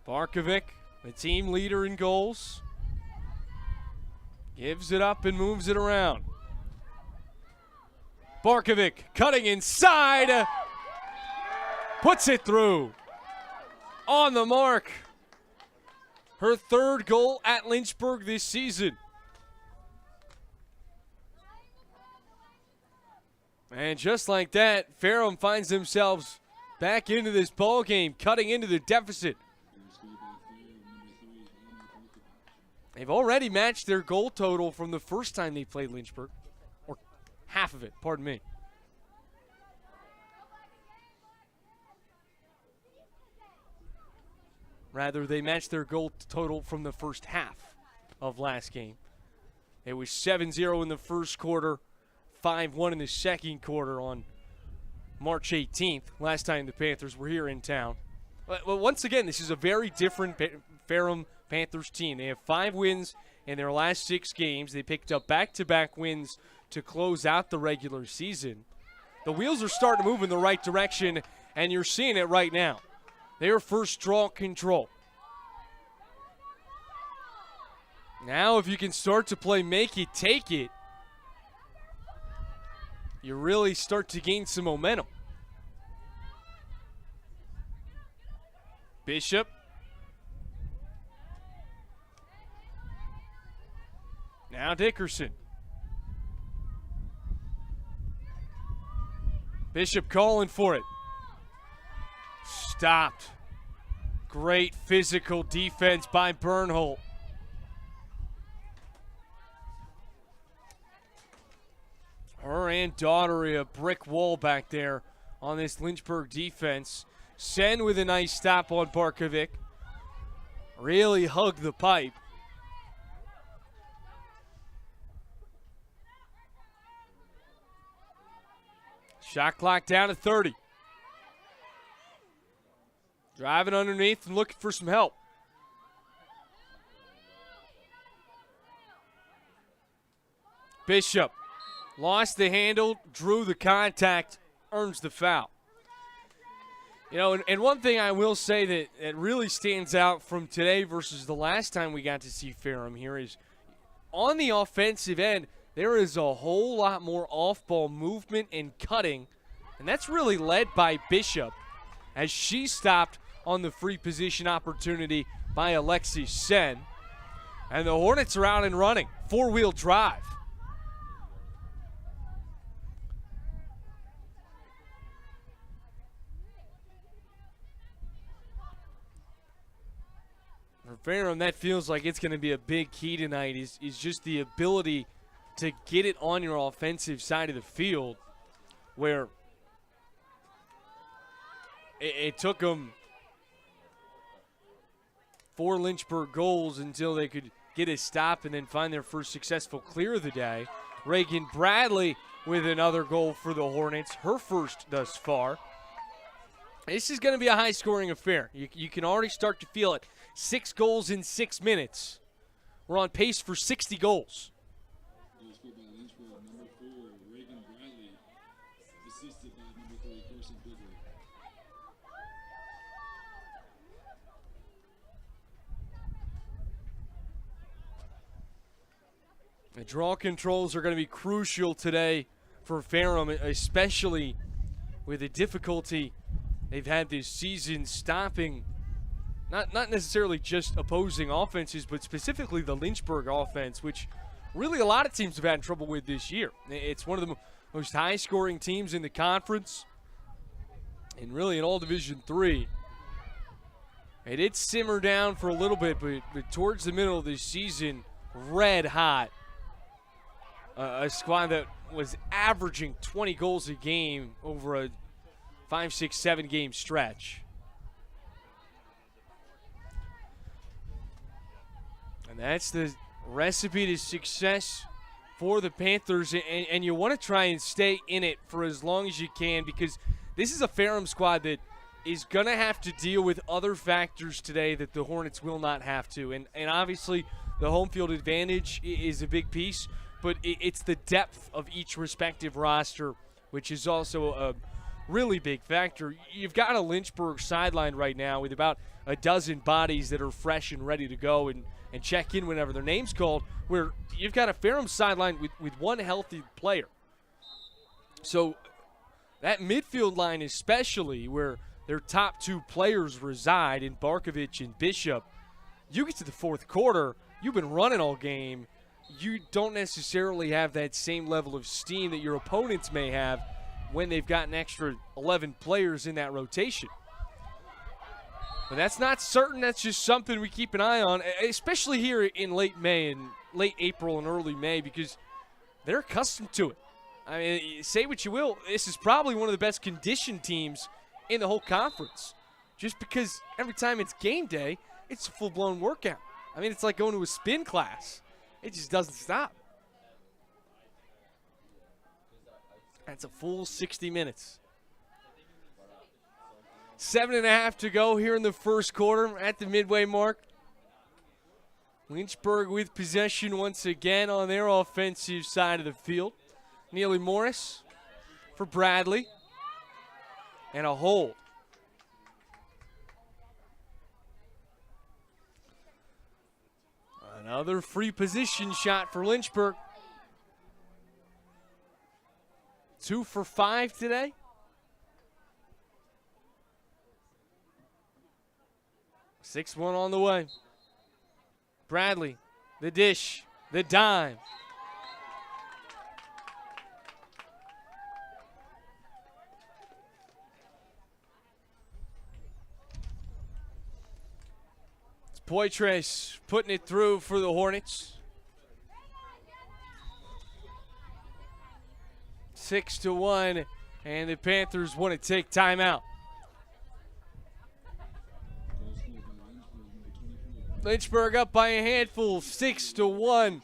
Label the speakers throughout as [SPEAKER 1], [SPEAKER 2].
[SPEAKER 1] Barkovic, the team leader in goals, gives it up and moves it around. Barkovic cutting inside, puts it through. On the mark. Her third goal at Lynchburg this season. And just like that, Ferrum finds themselves back into this ball game, cutting into the deficit. They've already matched their goal total from the first time they played Lynchburg. Or half of it, pardon me. Rather, they matched their goal total from the first half of last game. It was 7-0 in the first quarter, 5-1 in the second quarter on March 18th, last time the Panthers were here in town. But once again, this is a very different Ferrum Panthers team. They have 5 wins in their last 6 games. They picked up back-to-back wins to close out the regular season. The wheels are starting to move in the right direction, and you're seeing it right now. Their first draw control. Now if you can start to play make it, take it, you really start to gain some momentum. Bishop. Now Dickerson. Bishop calling for it. Stopped. Great physical defense by Bernholt. Her and Daughtery, a brick wall back there on this Lynchburg defense. Sen with a nice stop on Barkovic. Really hugged the pipe. Shot clock down to 30. Driving underneath and looking for some help. Bishop lost the handle, drew the contact, earns the foul. You know, and one thing I will say that really stands out from today versus the last time we got to see Ferrum here is on the offensive end, there is a whole lot more off-ball movement and cutting, and that's really led by Bishop as she stopped on the free position opportunity by Alexis Sen. And the Hornets are out and running. 4-wheel drive. For Ferrum, that feels like it's going to be a big key tonight is just the ability to get it on your offensive side of the field where it took them 4 Lynchburg goals until they could get a stop and then find their first successful clear of the day. Reagan Bradley with another goal for the Hornets, her first thus far. This is going to be a high-scoring affair. You can already start to feel it. 6 goals in 6 minutes. We're on pace for 60 goals. The draw controls are going to be crucial today for Ferrum, especially with the difficulty they've had this season stopping not necessarily just opposing offenses, but specifically the Lynchburg offense, which really a lot of teams have had trouble with this year. It's one of the most high-scoring teams in the conference and really in all Division III. It did simmer down for a little bit, but towards the middle of this season, red hot. A squad that was averaging 20 goals a game over a 5, 6, 7 game stretch. And that's the recipe to success for the Panthers. And you want to try and stay in it for as long as you can because this is a Ferrum squad that is going to have to deal with other factors today that the Hornets will not have to. And obviously the home field advantage is a big piece. But it's the depth of each respective roster, which is also really big factor. You've got a Lynchburg sideline right now with about a dozen bodies that are fresh and ready to go and check in whenever their name's called, where you've got a Ferrum sideline with one healthy player. So that midfield line especially, where their top two players reside in Barkovich and Bishop, you get to the fourth quarter, you've been running all game, you don't necessarily have that same level of steam that your opponents may have when they've got an extra 11 players in that rotation. But that's not certain. That's just something we keep an eye on, especially here in late May and late April and early May, because they're accustomed to it. I mean, say what you will, this is probably one of the best conditioned teams in the whole conference, just because every time it's game day, it's a full-blown workout. I mean, it's like going to a spin class. It just doesn't stop. That's a full 60 minutes. 7.5 to go here in the first quarter at the midway mark. Lynchburg with possession once again on their offensive side of the field. Neely Morris for Bradley. And a hold. Another free position shot for Lynchburg. 2 for 5 today. Sixth one on the way. Bradley, the dish, the dime. It's Poitras putting it through for the Hornets. 6-1, and the Panthers want to take timeout. Lynchburg up by a handful, 6-1.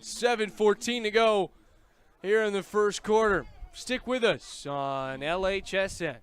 [SPEAKER 1] 7:14 to go here in the first quarter. Stick with us on LHSN.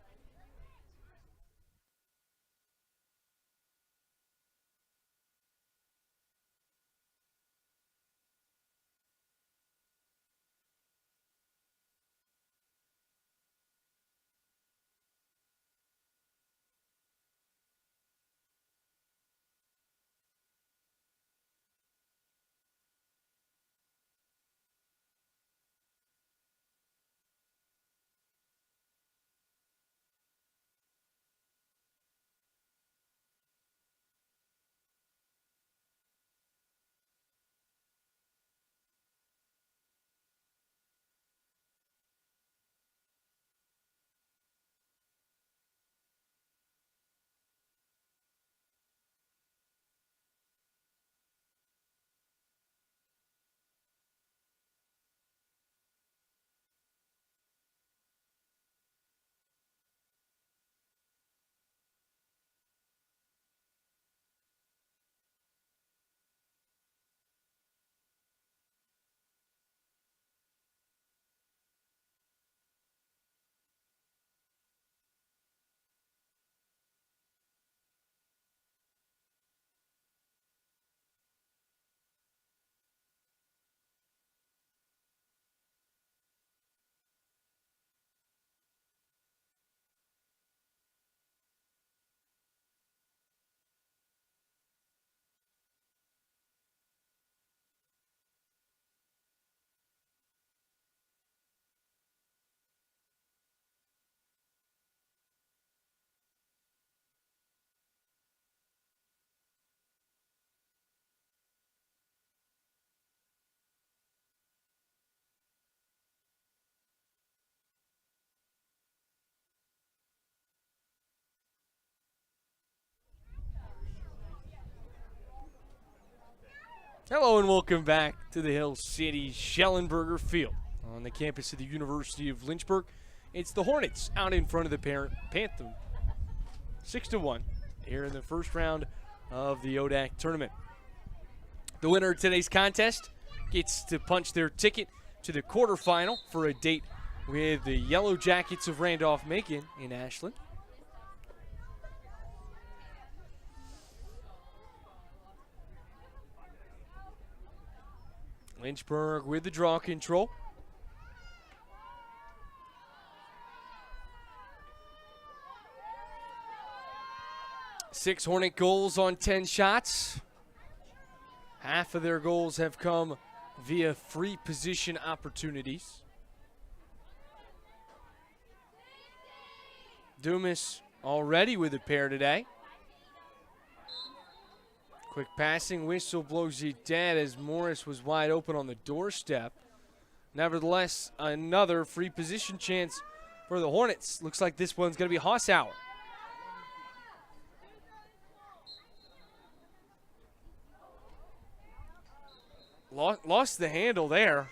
[SPEAKER 1] Hello and welcome back to the Hill City Schellenberger Field on the campus of the University of Lynchburg. It's the Hornets out in front of the Panthers, 6-1 here in the first round of the ODAC tournament. The winner of today's contest gets to punch their ticket to the quarterfinal for a date with the Yellow Jackets of Randolph-Macon in Ashland. Lynchburg with the draw control. 6 Hornet goals on 10 shots. Half of their goals have come via free position opportunities. Dumas already with a pair today. Quick passing, whistle blows you dead as Morris was wide open on the doorstep. Nevertheless, another free position chance for the Hornets. Looks like this one's going to be Hossauer. Lost the handle there.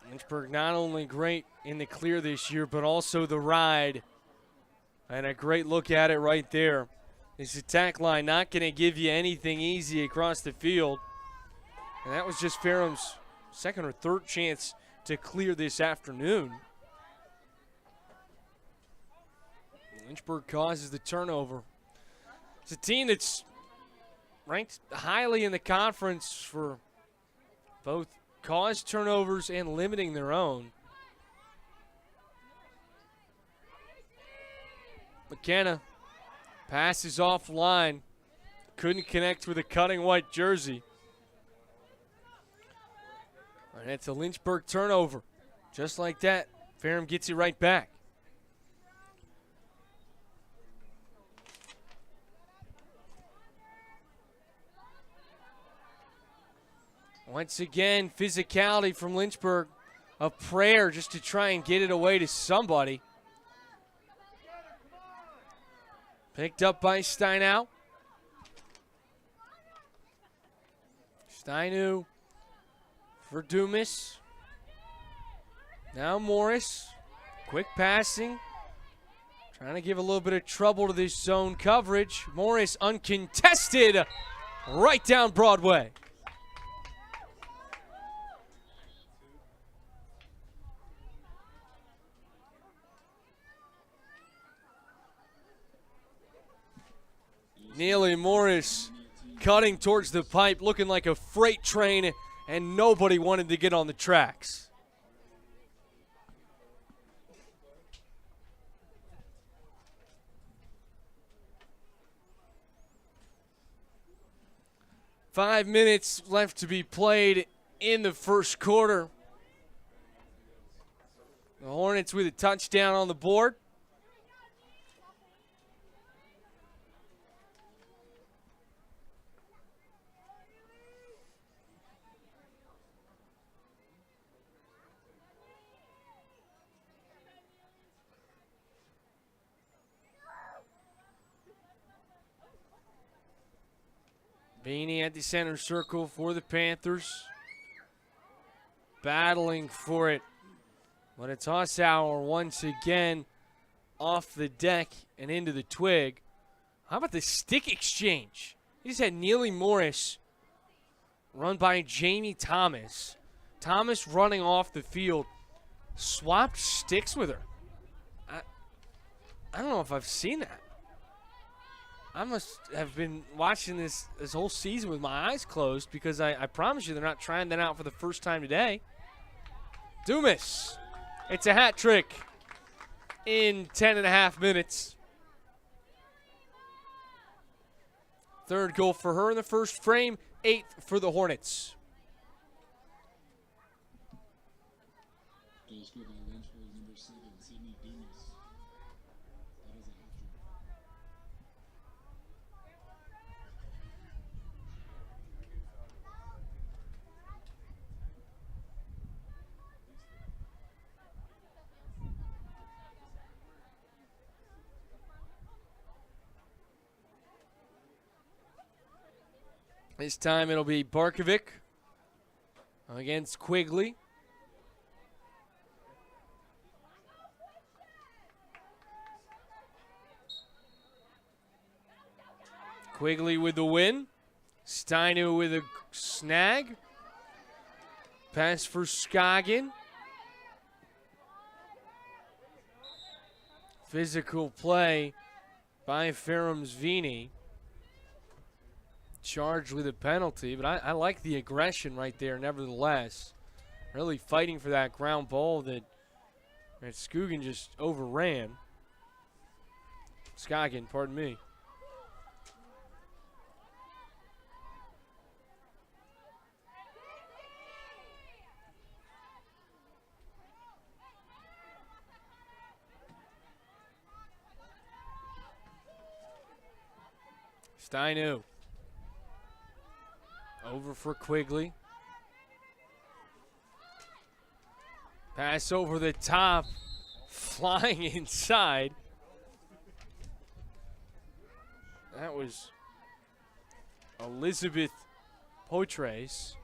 [SPEAKER 1] Lynchburg not only great in the clear this year, but also the ride. And a great look at it right there. This attack line not going to give you anything easy across the field. And that was just Ferrum's second or third chance to clear this afternoon. Lynchburg causes the turnover. It's a team that's ranked highly in the conference for both cause turnovers and limiting their own. McKenna passes offline. Couldn't connect with a cutting white jersey. And it's a Lynchburg turnover. Just like that, Ferrum gets it right back. Once again, physicality from Lynchburg. A prayer just to try and get it away to somebody. Picked up by Steinow. Steinow for Dumas. Now Morris. Quick passing. Trying to give a little bit of trouble to this zone coverage. Morris uncontested. Right down Broadway. Neely Morris cutting towards the pipe, looking like a freight train, and nobody wanted to get on the tracks. Five minutes left to be played in the first quarter. The Hornets with a touchdown on the board. Beanie at the center circle for the Panthers. Battling for it. But it's Hossauer once again off the deck and into the twig. How about the stick exchange? He just had Neely Morris run by Jamie Thomas. Thomas running off the field. Swapped sticks with her. I don't know if I've seen that. I must have been watching this whole season with my eyes closed because I promise you they're not trying that out for the first time today. Dumas. It's a hat trick in 10.5 minutes. Third goal for her in the first frame, 8th for the Hornets. This time it'll be Barkovic against Quigley. Quigley with the win. Steinow with a snag. Pass for Scoggin. Physical play by Ferrum's Vini. Charged with a penalty, but I like the aggression right there nevertheless. Really fighting for that ground ball that Scoggin just overran. Scoggin, pardon me. Steinu. Over for Quigley. Pass over the top. Flying inside. That was Elizabeth Poitres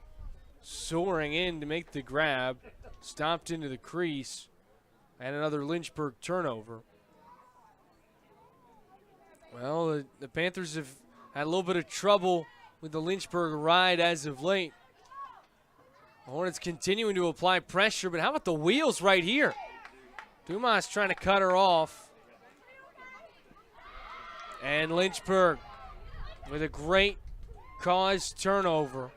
[SPEAKER 1] soaring in to make the grab. Stomped into the crease. And another Lynchburg turnover. Well, the Panthers have had a little bit of trouble with the Lynchburg ride as of late. The Hornets continuing to apply pressure, but how about the wheels right here? Dumas trying to cut her off. And Lynchburg with a great cause turnover.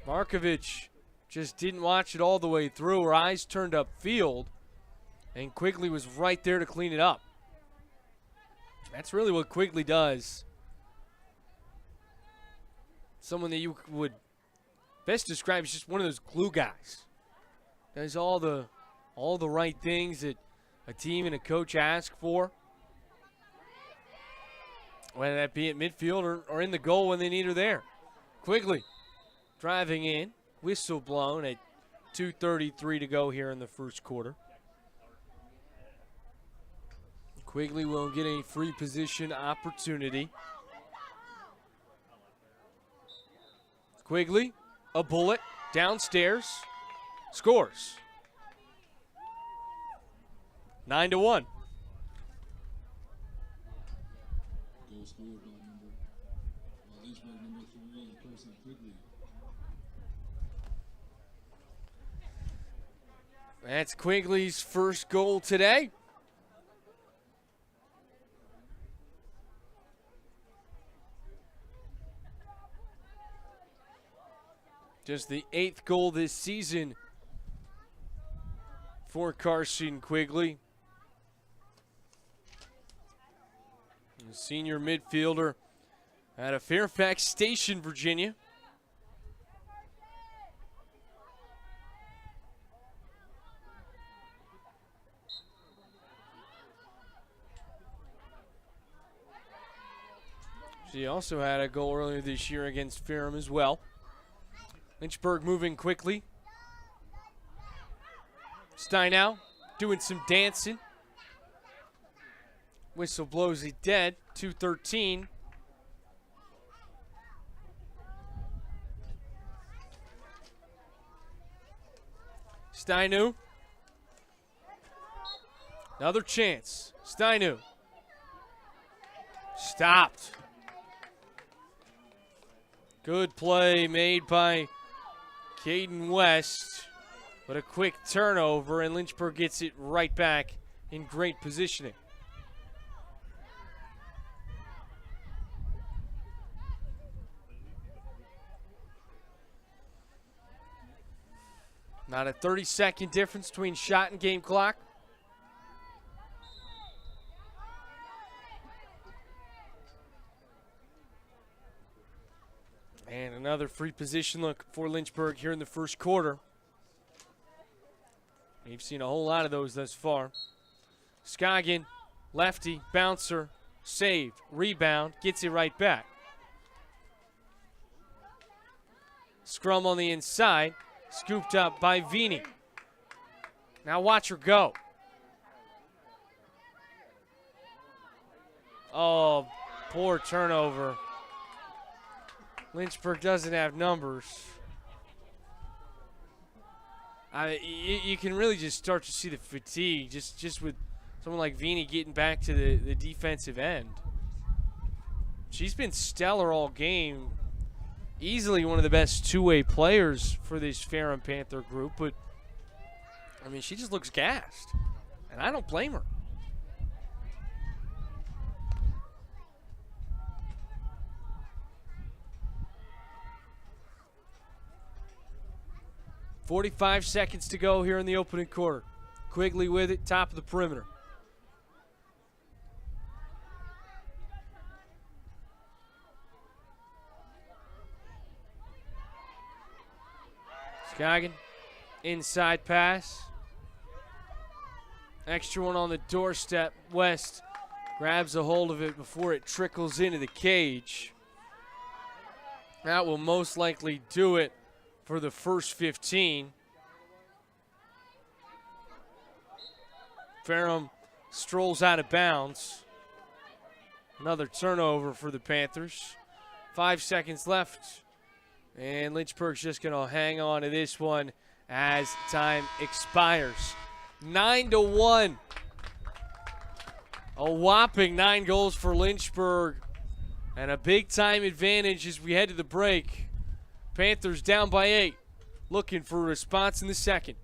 [SPEAKER 1] Markovich just didn't watch it all the way through. Her eyes turned upfield, and Quigley was right there to clean it up. That's really what Quigley does. Someone that you would best describe as just one of those glue guys. Does all the right things that a team and a coach ask for. Whether that be at midfield or in the goal when they need her there. Quigley driving in. Whistle blown at 2:33 to go here in the first quarter. Quigley will get a free position opportunity. Quigley, a bullet, downstairs, scores. 9-1. That's Quigley's first goal today. Just the 8th goal this season for Carson Quigley. The senior midfielder out of Fairfax Station, Virginia. She also had a goal earlier this year against Ferrum as well. Lynchburg moving quickly. Steinow doing some dancing. Whistle blows it dead. 2:13. Steinu. Another chance. Steinu. Stopped. Good play made by Caden West, but a quick turnover, and Lynchburg gets it right back in great positioning. Not a 30-second difference between shot and game clock. And another free position look for Lynchburg here in the first quarter. We've seen a whole lot of those thus far. Scoggin, lefty, bouncer, saved, rebound, gets it right back. Scrum on the inside, scooped up by Vini. Now watch her go. Oh, poor turnover. Lynchburg doesn't have numbers. You can really just start to see the fatigue just with someone like Vini getting back to the defensive end. She's been stellar all game. Easily one of the best two-way players for this Ferrum Panther group, but I mean, she just looks gassed, and I don't blame her. 45 seconds to go here in the opening quarter. Quigley with it, top of the perimeter. Scoggin, inside pass. Extra one on the doorstep. West grabs a hold of it before it trickles into the cage. That will most likely do it for the first 15. Ferrum strolls out of bounds. Another turnover for the Panthers. 5 seconds left. And Lynchburg's just going to hang on to this one as time expires. 9-1. A whopping 9 goals for Lynchburg. And a big-time advantage as we head to the break. Panthers down by 8. Looking for a response in the second.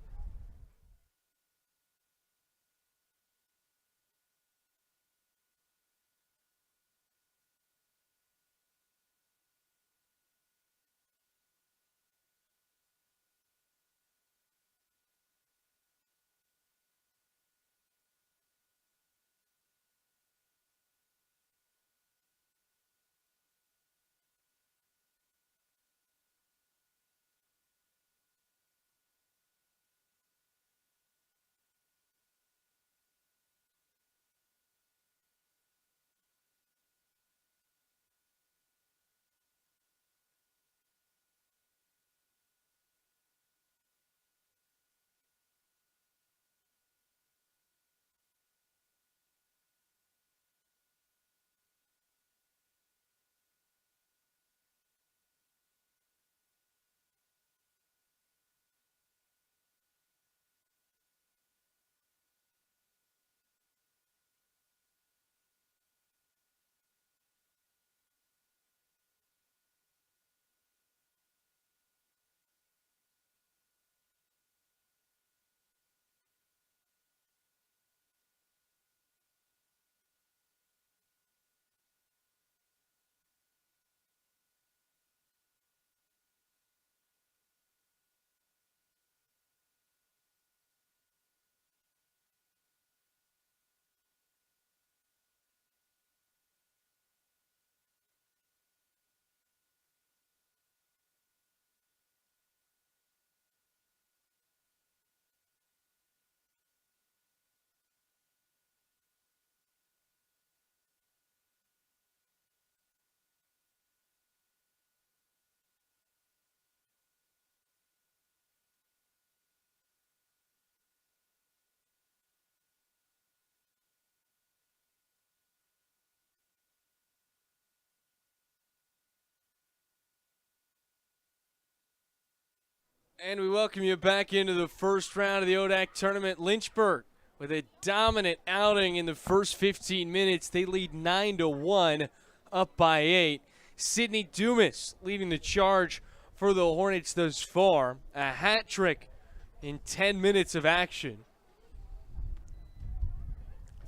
[SPEAKER 1] And we welcome you back into the first round of the ODAC tournament. Lynchburg with a dominant outing in the first 15 minutes. They lead 9-1, up by 8. Sidney Dumas leading the charge for the Hornets thus far. A hat trick in 10 minutes of action.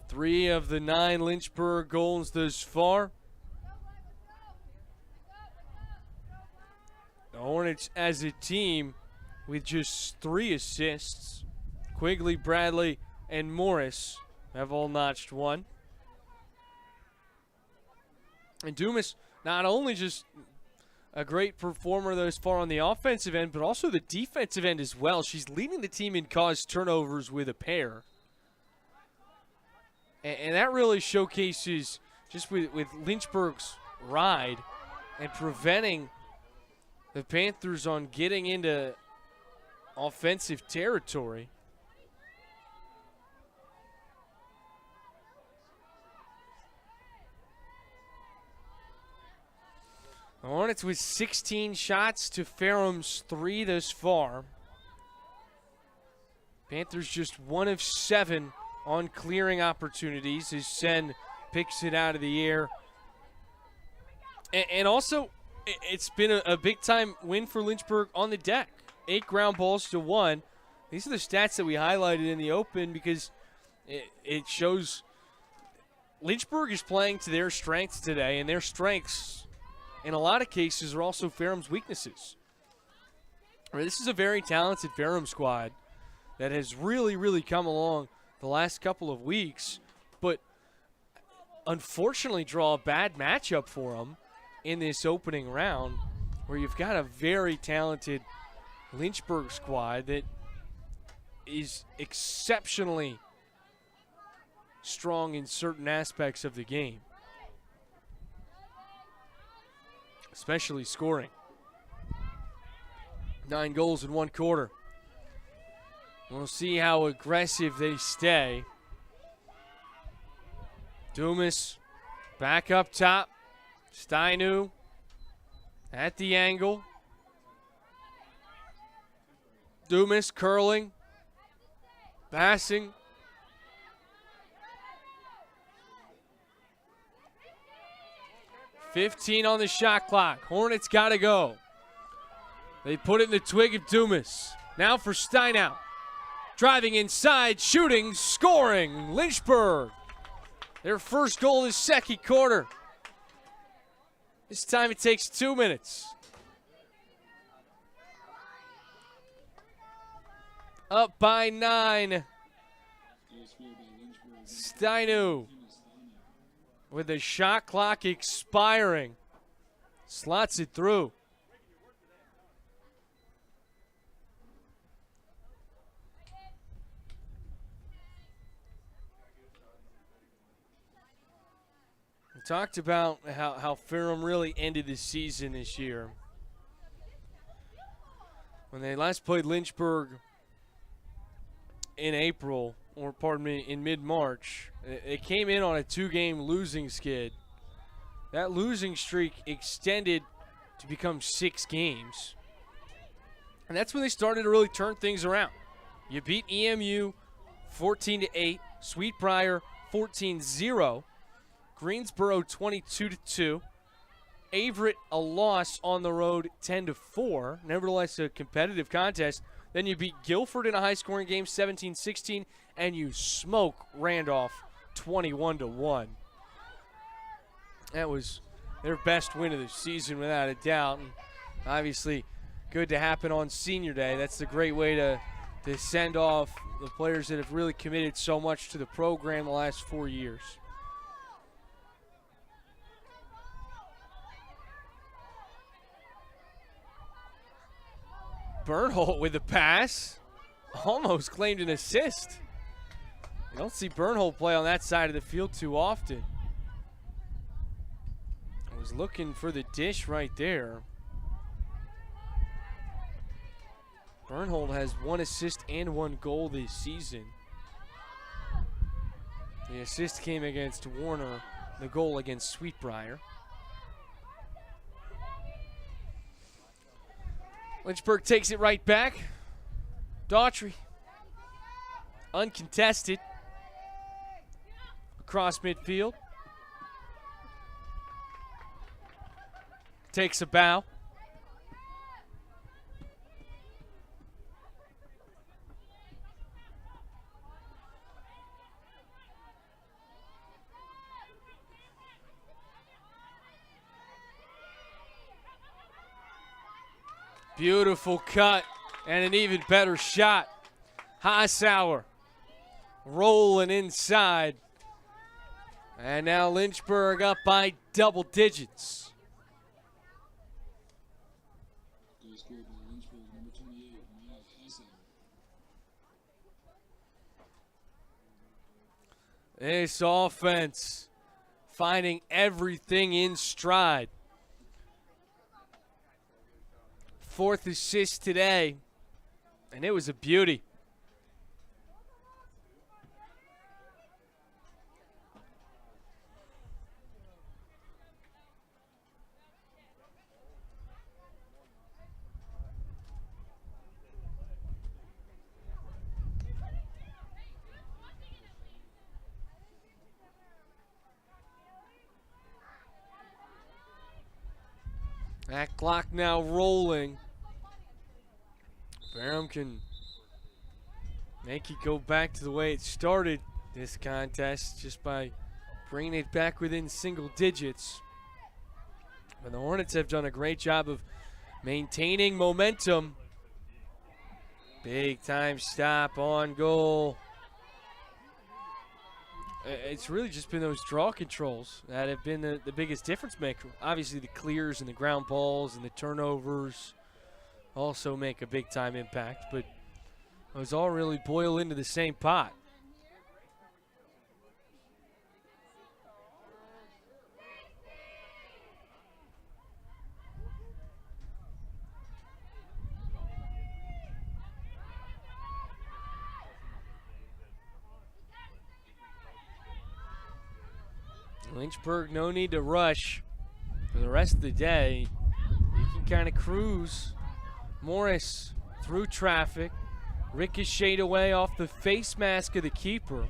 [SPEAKER 1] 3 of the 9 Lynchburg goals thus far. The Hornets as a team with just 3 assists. Quigley, Bradley, and Morris have all notched 1. And Dumas, not only just a great performer thus far on the offensive end, but also the defensive end as well. She's leading the team in caused turnovers with a pair. And that really showcases just with Lynchburg's ride and preventing the Panthers on getting into offensive territory. The Hornets with 16 shots to Ferrum's 3 thus far. Panthers just 1 of 7 on clearing opportunities as Sen picks it out of the air. And also, it's been a big-time win for Lynchburg on the deck. 8 ground balls to 1. These are the stats that we highlighted in the open because it shows Lynchburg is playing to their strengths today, and their strengths, in a lot of cases, are also Ferrum's weaknesses. I mean, this is a very talented Ferrum squad that has really come along the last couple of weeks, but unfortunately draw a bad matchup for them in this opening round, where you've got a very talented Lynchburg squad that is exceptionally strong in certain aspects of the game, especially scoring. 9 goals in 1 quarter. We'll see how aggressive they stay. Dumas back up top. Steinu at the angle. Dumas curling. Passing. $15 on the shot clock. Hornets got to go. They put it in the twig of Dumas. Now for Steinow. Driving inside, shooting, scoring. Lynchburg. Their first goal in the second quarter. This time it takes 2 minutes. Up by 9. Steinu with the shot clock expiring. Slots it through. We talked about how Ferrum really ended the season this year. When they last played Lynchburg in April, or pardon me, in mid-March, they came in on a 2-game losing skid. That losing streak extended to become 6 games. And that's when they started to really turn things around. You beat EMU 14-8, Sweetbriar 14-0, Greensboro 22-2, Averett a loss on the road 10-4. Nevertheless, a competitive contest. Then you beat Guilford in a high-scoring game 17-16, and you smoke Randolph 21-1. That was their best win of the season without a doubt. And obviously, good to happen on Senior Day. That's a great way to send off the players that have really committed so much to the program the last 4 years. Bernholt with the pass. Almost claimed an assist. You don't see Bernholt play on that side of the field too often. I was looking for the dish right there. Bernholt has 1 assist and 1 goal this season. The assist came against Warner, the goal against Sweetbriar. Lynchburg takes it right back. Daughtry, uncontested, across midfield. Takes a bow. Beautiful cut and an even better shot. Highsauer rolling inside. And now Lynchburg up by double digits. This offense finding everything in stride. 4th assist today, and it was a beauty. That clock now rolling. Ferrum can make it go back to the way it started this contest just by bringing it back within single digits. But the Hornets have done a great job of maintaining momentum Big time stop on goal. It's really just been those draw controls that have been the biggest difference maker. Obviously, the clears and the ground balls and the turnovers also make a big time impact, but those all really boil into the same pot. Lynchburg, no need to rush for the rest of the day. You can kind of cruise. Morris through traffic, ricocheted away off the face mask of the keeper.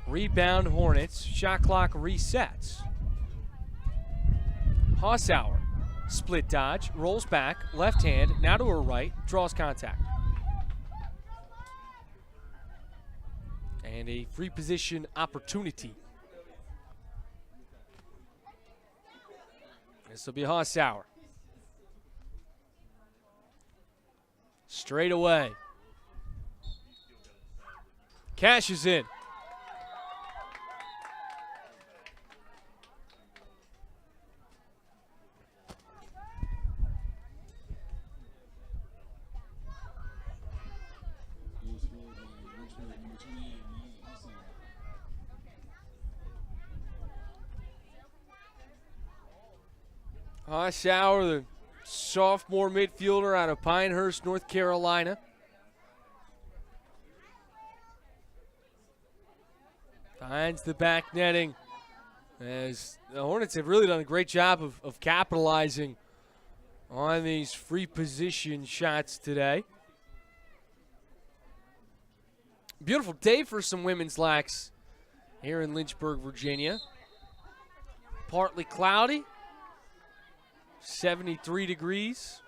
[SPEAKER 1] Rebound Hornets, shot clock resets. Hossauer, split dodge, rolls back, left hand, now to her right, draws contact. And a free position opportunity. This will be Hossauer. Straight away. Cash is in. Hossauer, the sophomore midfielder out of Pinehurst, North Carolina. Finds the back netting as the Hornets have really done a great job of capitalizing on these free position shots today. Beautiful day for some women's lax here in Lynchburg, Virginia. Partly cloudy. 73 degrees.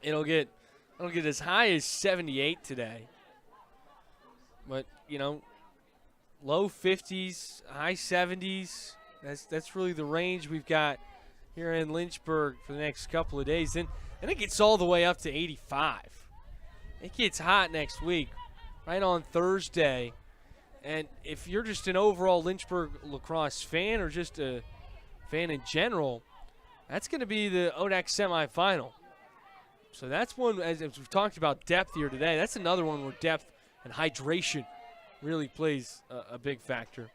[SPEAKER 1] It'll get as high as 78 today. But, you know, low 50s, high 70s. That's really the range we've got here in Lynchburg for the next couple of days. And it gets all the way up to 85. It gets hot next week, right on Thursday. And if you're just an overall Lynchburg lacrosse fan or just a fan in general, that's going to be the ODAC semifinal. So that's one, as we've talked about depth here today, that's another one where depth and hydration really plays a big factor.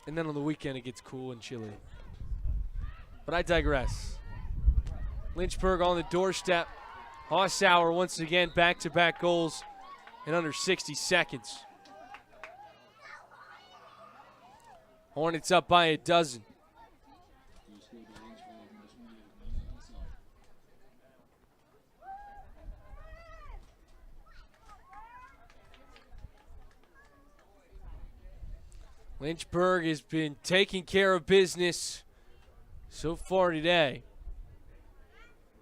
[SPEAKER 1] And then on the weekend it gets cool and chilly. But I digress. Lynchburg on the doorstep. Hossauer once again back-to-back goals in under 60 seconds. Hornets up by a dozen. Lynchburg has been taking care of business so far today.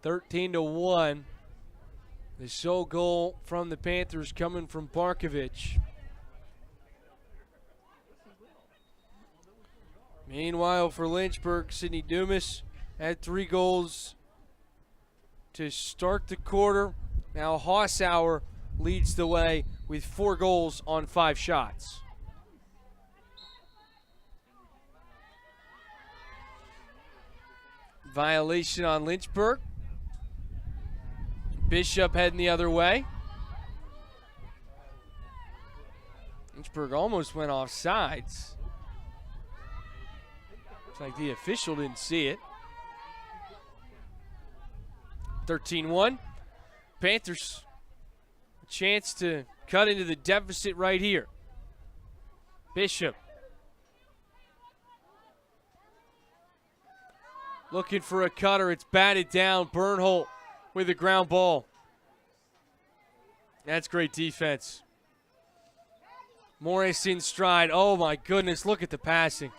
[SPEAKER 1] 13-1. The sole goal from the Panthers coming from Barkovich. Meanwhile, for Lynchburg, Sydney Dumas had 3 goals to start the quarter. Now Hossauer leads the way with 4 goals on 5 shots. Violation on Lynchburg. Bishop heading the other way. Lynchburg almost went off sides. Looks like the official didn't see it. 13-1. Panthers a chance to cut into the deficit right here. Bishop looking for a cutter. It's batted down. Bernholt with a ground ball. That's great defense. Morris in stride. Oh my goodness, look at the passing.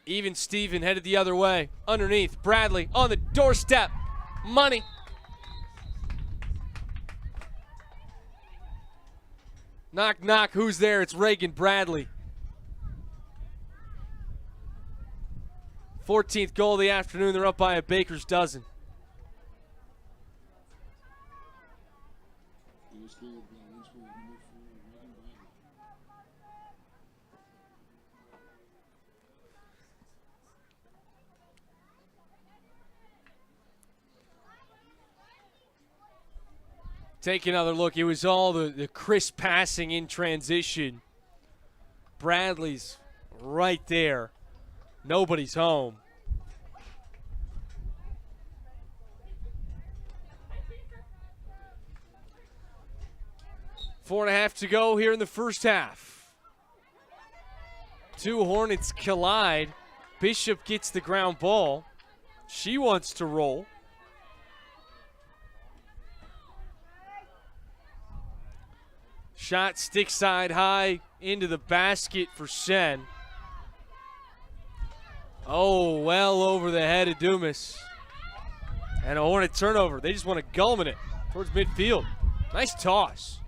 [SPEAKER 1] Even Steven headed the other way. Underneath, Bradley on the doorstep. Money. Knock, knock, who's there? It's Reagan Bradley. 14th goal of the afternoon. They're up by a baker's dozen. Take another look. It was all the crisp passing in transition. Bradley's right there. Nobody's home. Four and a half to go here in the first half. Two Hornets collide. Bishop gets the ground ball. She wants to roll. Shot stick side high into the basket for Sen. Oh, well over the head of Dumas. And a Hornet turnover. They just want to gulmin it towards midfield. Nice toss.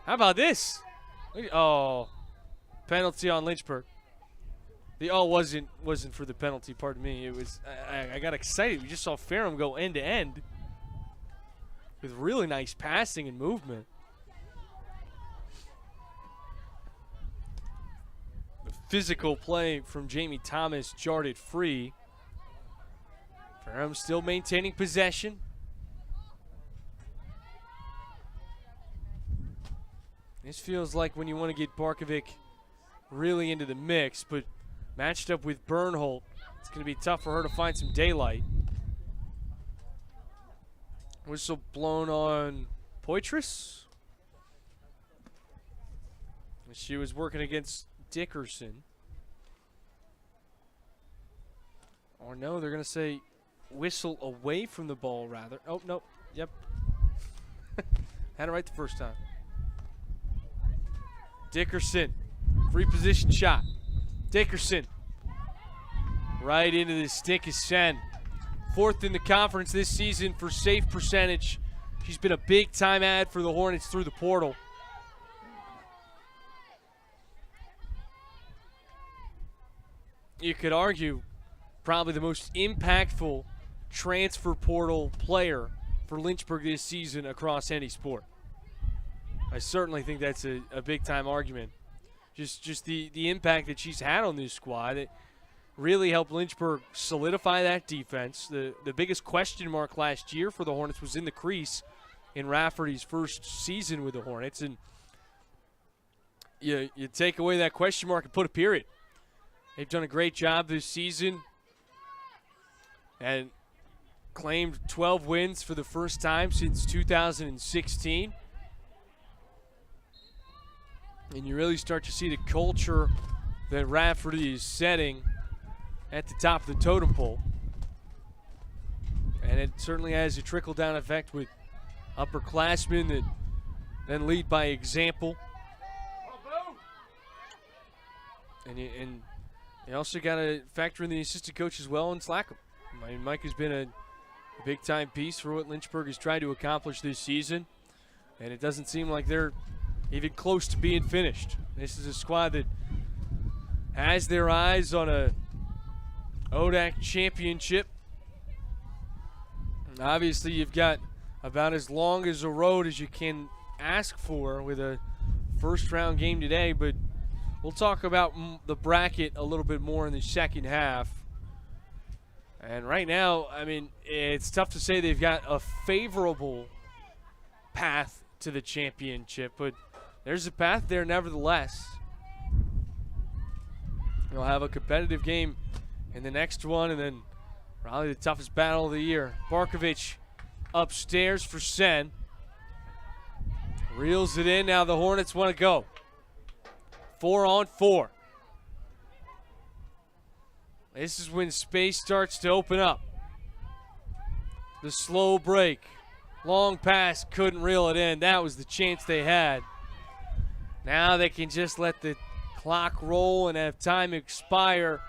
[SPEAKER 1] How about this? Oh, penalty on Lynchburg. The wasn't for the penalty. Pardon me. It was. I got excited. We just saw Ferrum go end to end with really nice passing and movement. The physical play from Jamie Thomas jarred it free. Ferrum still maintaining possession. This feels like when you want to get Barkovic really into the mix, but matched up with Bernholt, it's going to be tough for her to find some daylight. Whistle blown on Poitras. She was working against Dickerson. Or no, they're going to say whistle away from the ball, rather. Oh, no. Yep. Had it right the first time. Dickerson. Free position shot. Dickerson. Right into the stick of Sen. Fourth in the conference this season for save percentage. She's been a big-time add for the Hornets through the portal. You could argue probably the most impactful transfer portal player for Lynchburg this season across any sport. I certainly think that's a big-time argument. Just the impact that she's had on this squad. It really helped Lynchburg solidify that defense. The biggest question mark last year for the Hornets was in the crease in Rafferty's first season with the Hornets. And you take away that question mark and put a period. They've done a great job this season and claimed 12 wins for the first time since 2016. And you really start to see the culture that Rafferty is setting at the top of the totem pole. And it certainly has a trickle-down effect with upperclassmen that then lead by example. And you also got to factor in the assistant coach as well and Slackham. I mean, Mike has been a big-time piece for what Lynchburg has tried to accomplish this season. And it doesn't seem like they're even close to being finished. This is a squad that has their eyes on a ODAC championship. And obviously, you've got about as long as a road as you can ask for with a first-round game today, but we'll talk about the bracket a little bit more in the second half. And right now, I mean, it's tough to say they've got a favorable path to the championship, but there's a path there nevertheless. You'll have a competitive game in the next one, and then probably the toughest battle of the year. Barkovic upstairs for Sen. Reels it in. Now the Hornets want to go. 4-on-4. This is when space starts to open up. The slow break. Long pass, couldn't reel it in. That was the chance they had. Now they can just let the clock roll and have time expire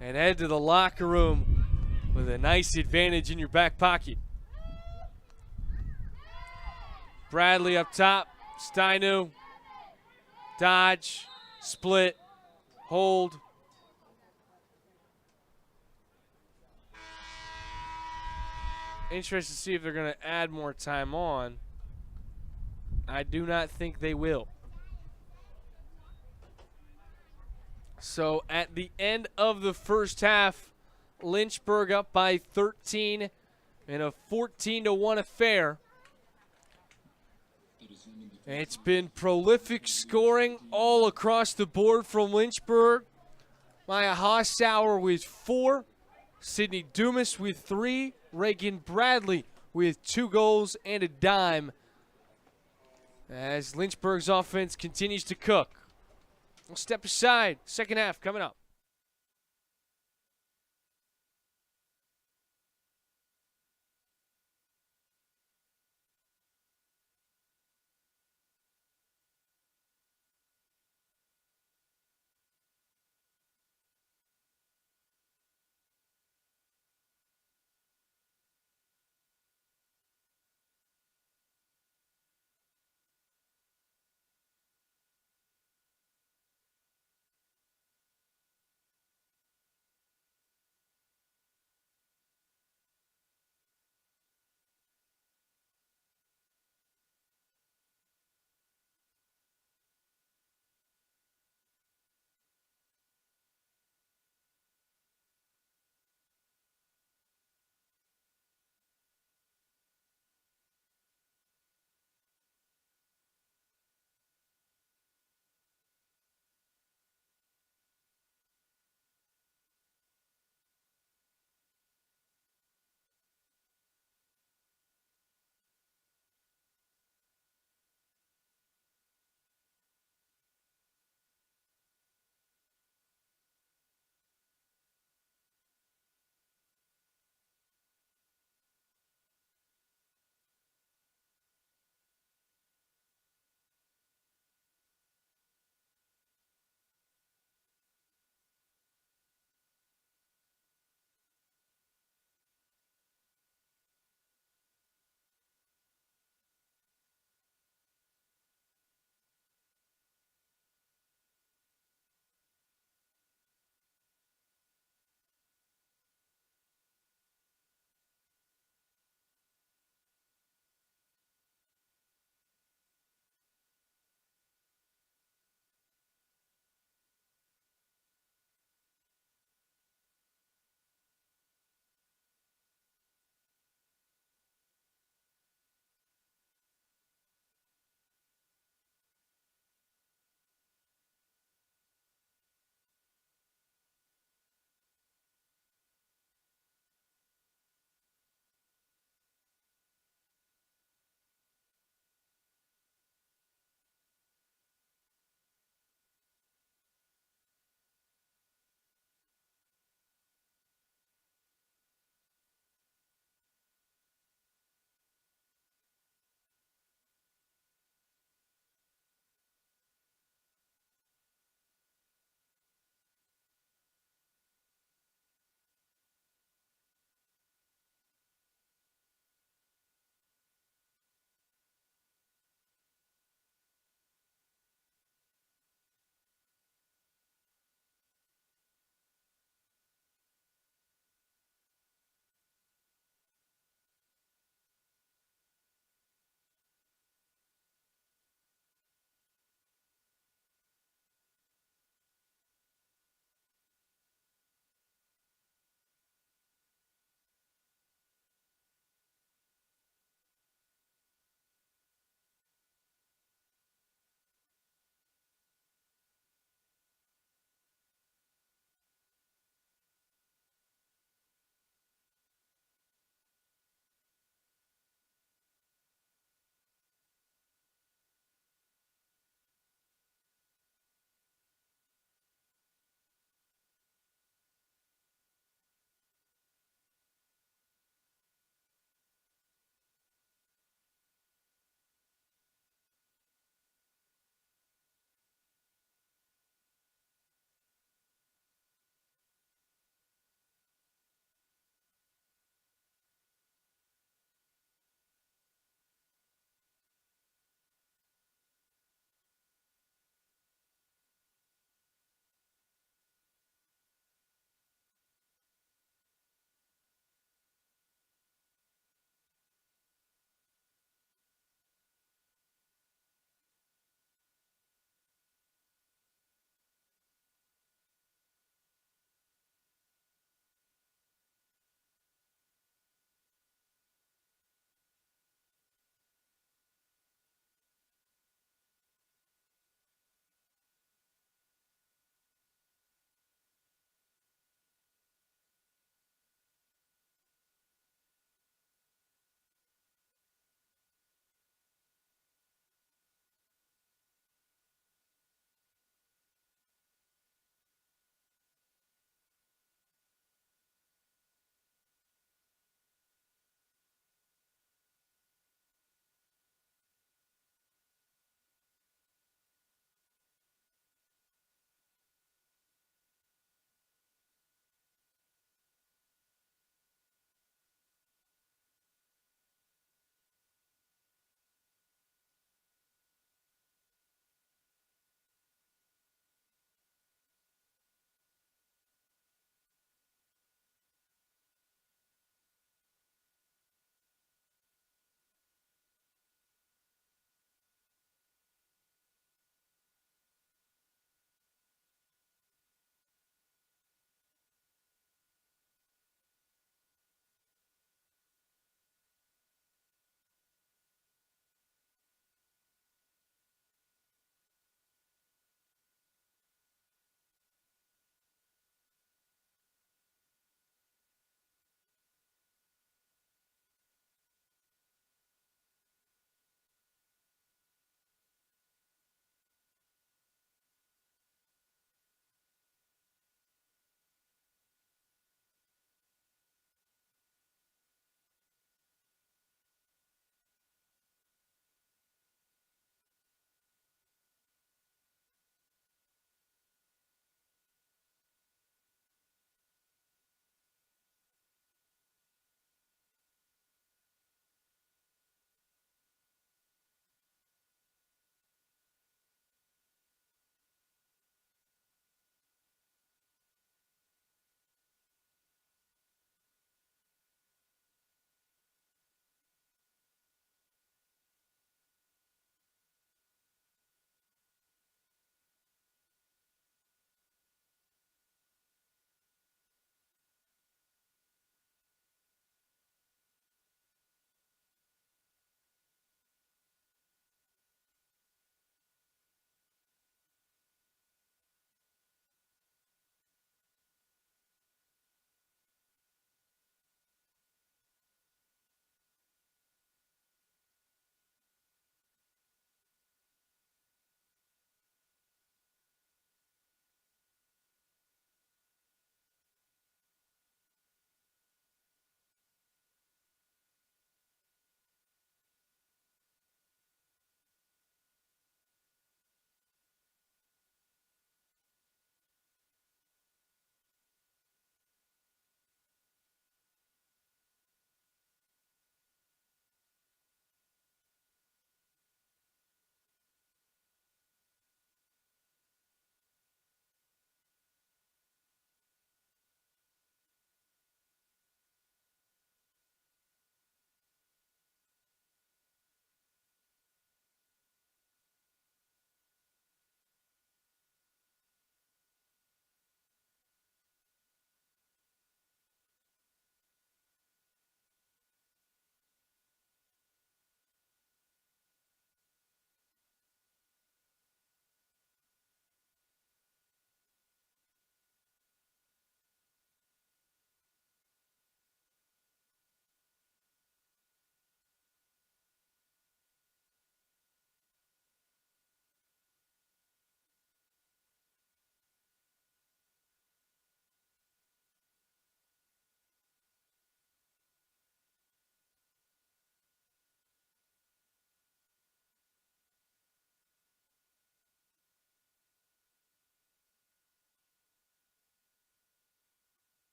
[SPEAKER 1] and head to the locker room with a nice advantage in your back pocket. Bradley up top. Steinu. Dodge. Split. hold. Interested to see if they're going to add more time on. I do not think they will. So at the end of the first half, Lynchburg up by 13 in a 14-1 affair. It's been prolific scoring all across the board from Lynchburg. Maya Hossauer with 4, Sydney Dumas with 3, Reagan Bradley with 2 goals and a dime as Lynchburg's offense continues to cook. We'll step aside. Second half coming up.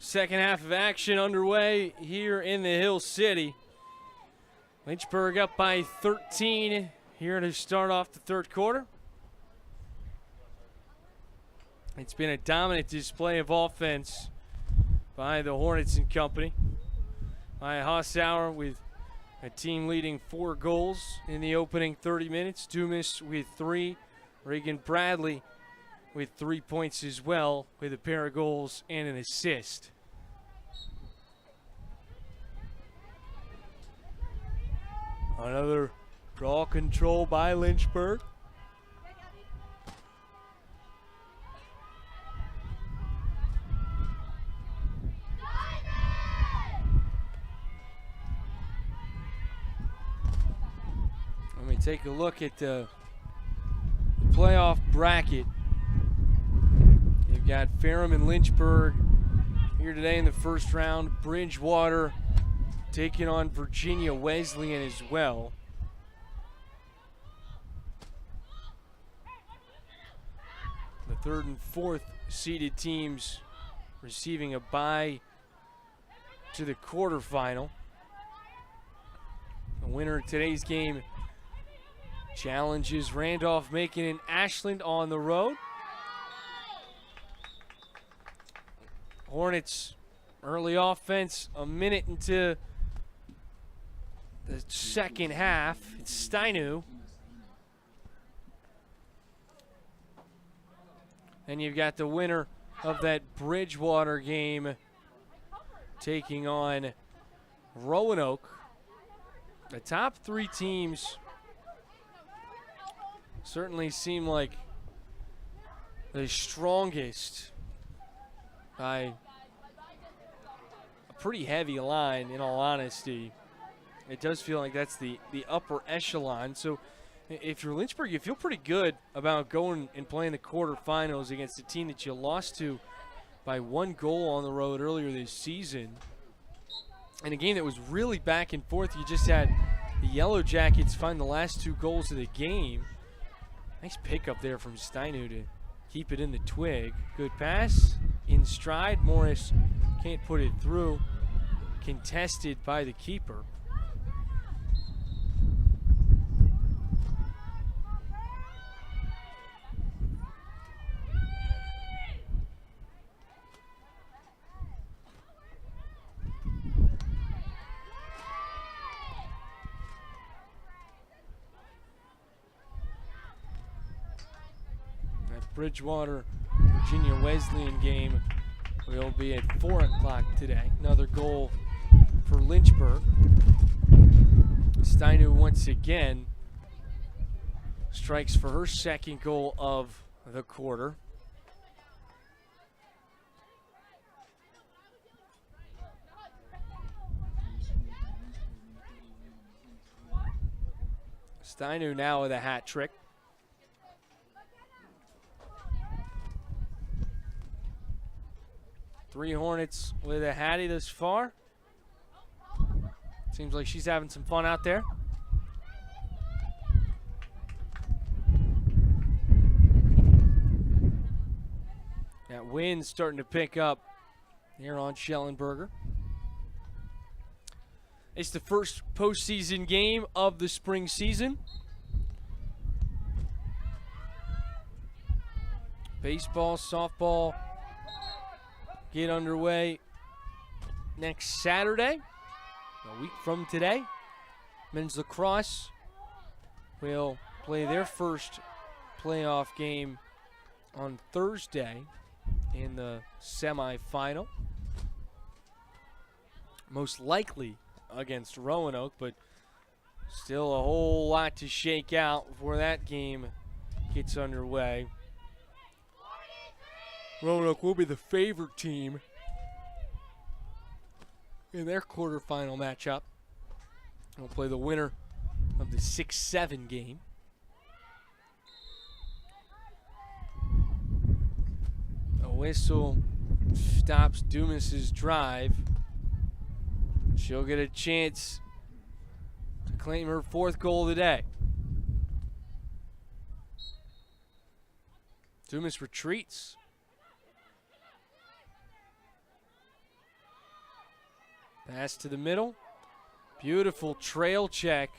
[SPEAKER 1] Second half of action underway here in the Hill City. Lynchburg up by 13 here to start off the third quarter. It's been a dominant display of offense by the Hornets and company. By Hassauer with a team leading 4 goals in the opening 30 minutes. Dumas with 3. Reagan Bradley with 3 points as well, with a pair of goals and an assist. Another draw control by Lynchburg. Let me take a look at the playoff bracket. You've got Ferrum and Lynchburg here today in the first round. Bridgewater taking on Virginia Wesleyan as well. The third and fourth seeded teams receiving a bye to the quarterfinal. The winner of today's game challenges Randolph-Macon and Ashland on the road. Hornets early offense, a minute into the second half. It's Steinu. And you've got the winner of that Bridgewater game taking on Roanoke. The top 3 teams certainly seem like the strongest by a pretty heavy line, in all honesty. It does feel like that's the upper echelon. So if you're Lynchburg, you feel pretty good about going and playing the quarterfinals against a team that you lost to by 1 goal on the road earlier this season. In a game that was really back and forth. You just had the Yellow Jackets find the last 2 goals of the game. Nice pickup there from Steinu to keep it in the twig. Good pass in stride. Morris can't put it through. Contested by the keeper. Bridgewater Virginia Wesleyan game will be at 4 o'clock today. Another goal for Lynchburg. Steinu once again strikes for her second goal of the quarter. Steinu now with a hat trick. Three Hornets with a Hattie thus far. Seems like she's having some fun out there. That wind's starting to pick up here on Schellenberger. It's the first postseason game of the spring season. Baseball, softball get underway next Saturday, a week from today. Men's lacrosse will play their first playoff game on Thursday in the semifinal. Most likely against Roanoke, but still a whole lot to shake out before that game gets underway. Roanoke will be the favored team in their quarterfinal matchup. We'll play the winner of the 6-7 game. A whistle stops Dumas's drive. She'll get a chance to claim her 4th goal of the day. Dumas retreats. Pass to the middle. Beautiful trail check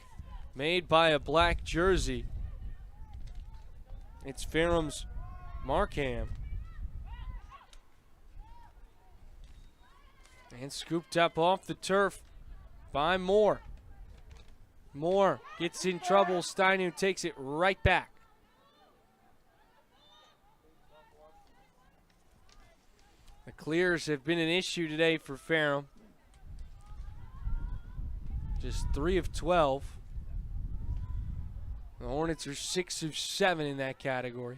[SPEAKER 1] made by a black jersey. It's Ferrum's Markham. And scooped up off the turf by Moore. Moore gets in trouble. Steinu takes it right back. The clears have been an issue today for Ferrum. Just 3 of 12. The Hornets are 6 of 7 in that category.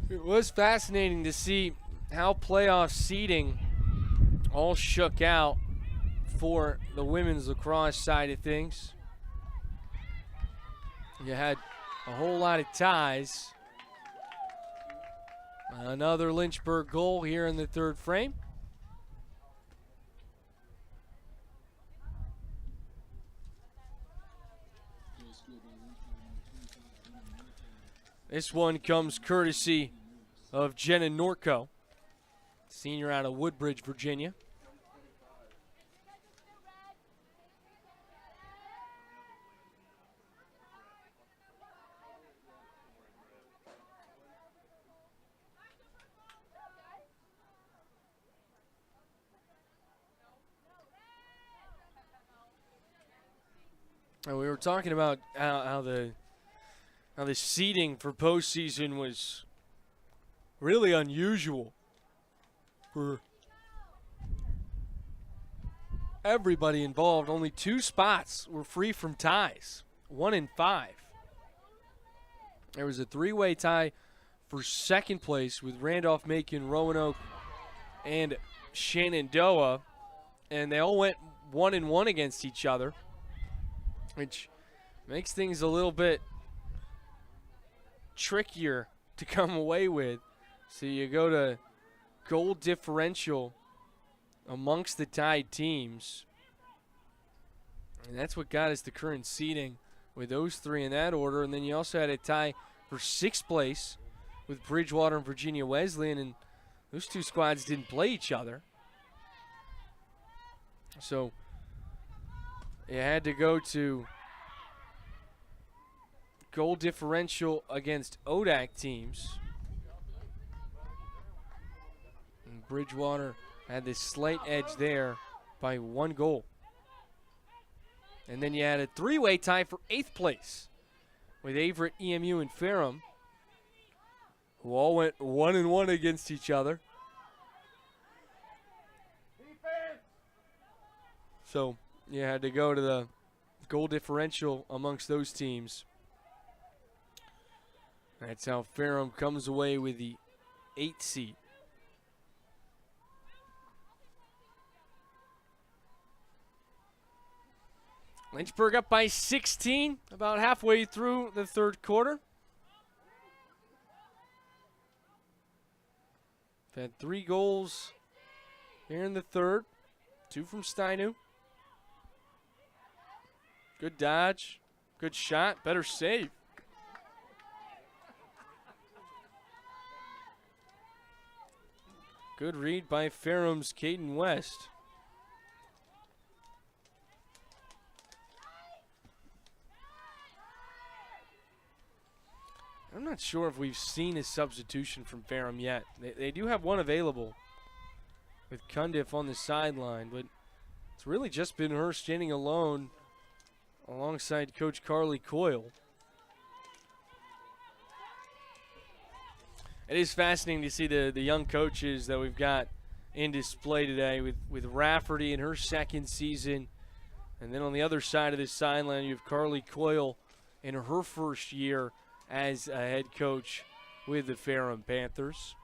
[SPEAKER 1] It was fascinating to see how playoff seeding all shook out for the women's lacrosse side of things. You had a whole lot of ties. Another Lynchburg goal here in the third frame. This one comes courtesy of Jenna Norco, senior out of Woodbridge, Virginia. And we were talking about how the seeding for postseason was really unusual for everybody involved. Only 2 spots were free from ties, 1 in 5. There was a 3-way tie for second place with Randolph-Macon, Roanoke, and Shenandoah, and they all went 1-1 against each other, which makes things a little bit trickier to come away with. So you go to goal differential amongst the tied teams, and that's what got us the current seeding with those 3 in that order. And then you also had a tie for 6th place with Bridgewater and Virginia Wesleyan, and those 2 squads didn't play each other. So you had to go to goal differential against ODAC teams. And Bridgewater had this slight edge there by 1 goal. And then you had a 3-way tie for 8th place with Averett, EMU, and Ferrum, who all went 1-1 against each other. So you had to go to the goal differential amongst those teams. That's how Ferrum comes away with the 8th seed. Lynchburg up by 16, about halfway through the third quarter. We've had 3 goals here in the third, 2 from Steinu. Good dodge, good shot, better save. Good read by Ferrum's Caden West. I'm not sure if we've seen a substitution from Ferrum yet. They do have one available with Cundiff on the sideline, but it's really just been her standing alone alongside Coach Carly Coyle. It is fascinating to see the young coaches that we've got in display today with Rafferty in her second season. And then on the other side of the sideline, you have Carly Coyle in her first year as a head coach with the Ferrum Panthers.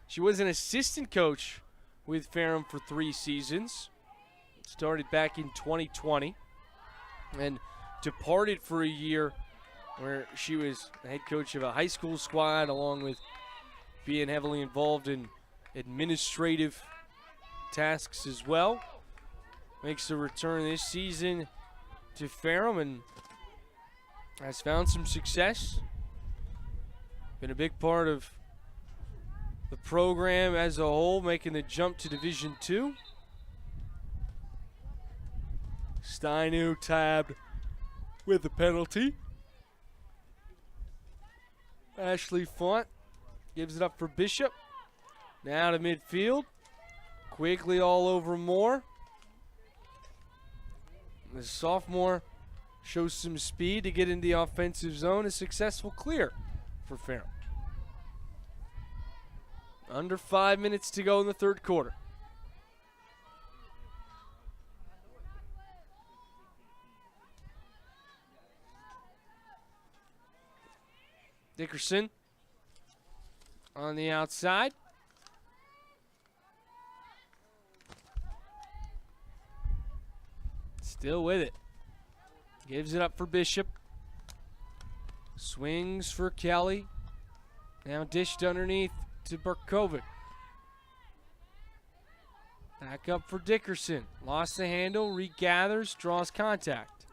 [SPEAKER 1] She was an assistant coach with Ferrum for 3 seasons. Started back in 2020 and departed for a year where she was the head coach of a high school squad, along with being heavily involved in administrative tasks as well. Makes a return this season to Ferrum, and has found some success. Been a big part of the program as a whole, making the jump to Division II. Steinu tabbed with the penalty. Ashley Font gives it up for Bishop. Now to midfield. Quigley all over Moore. The sophomore shows some speed to get into the offensive zone. A successful clear for Ferrum. Under 5 minutes to go in the third quarter. Dickerson on the outside. Still with it. Gives it up for Bishop. Swings for Kelly. Now dished underneath to Burkovic. Back up for Dickerson. Lost the handle, regathers, draws contact.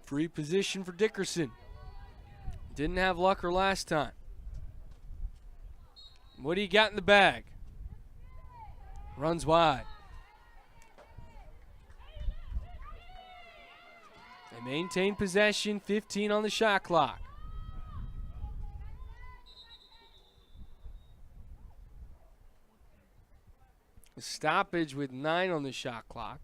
[SPEAKER 1] Free position for Dickerson. Didn't have Lucker last time. What do you got in the bag? Runs wide. They maintain possession, 15 on the shot clock. A stoppage with 9 on the shot clock.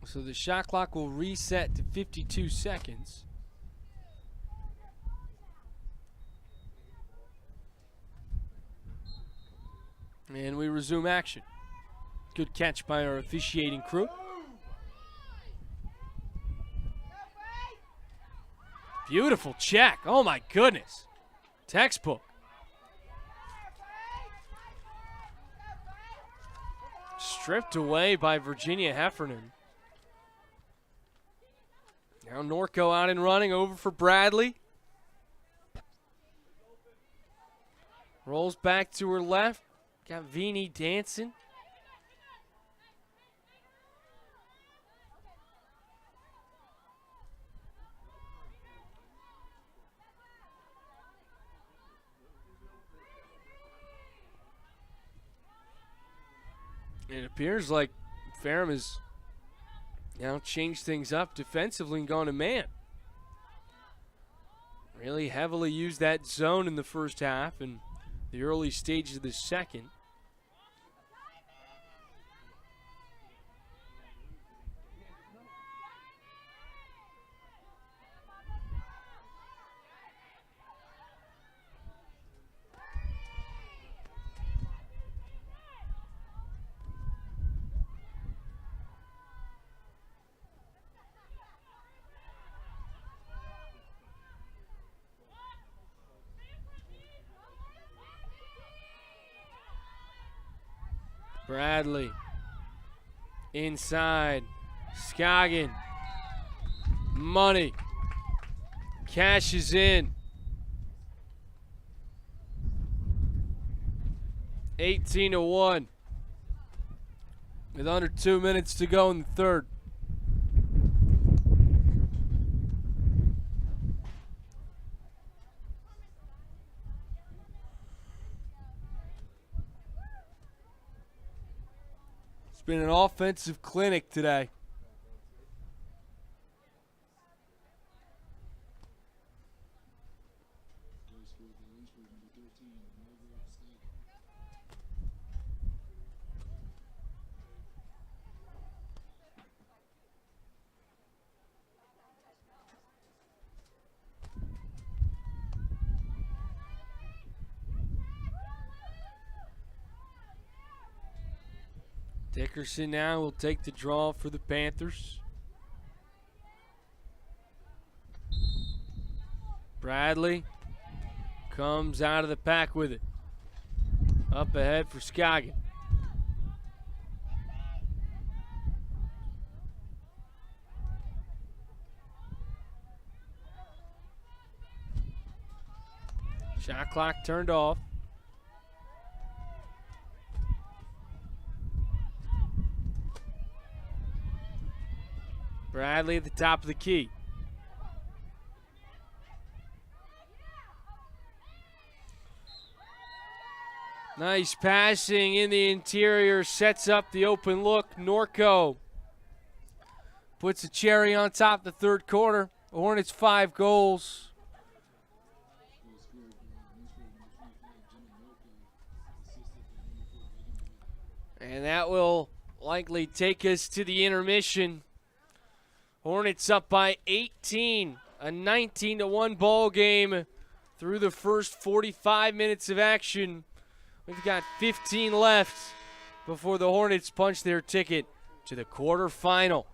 [SPEAKER 1] So the shot clock will reset to 52 seconds. And we resume action. Good catch by our officiating crew. Beautiful check. Oh my goodness. Textbook. Stripped away by Virginia Heffernan. Now Norco out and running over for Bradley. Rolls back to her left. Got Vini dancing. It appears like Ferrum has now changed things up defensively and gone to man. Really heavily used that zone in the first half and the early stages of the second. Bradley inside. Scoggin. Money. Cashes in. 18-1. With under 2 minutes to go in the third. It's been an offensive clinic today. Dickerson now will take the draw for the Panthers. Bradley comes out of the pack with it. Up ahead for Scoggin. Shot clock turned off. Bradley at the top of the key. Nice passing in the interior, sets up the open look. Norco puts a cherry on top of the third quarter. The Hornets 5 goals. And that will likely take us to the intermission. Hornets up by 18, a 19-1 ball game through the first 45 minutes of action. We've got 15 left before the Hornets punch their ticket to the quarterfinal.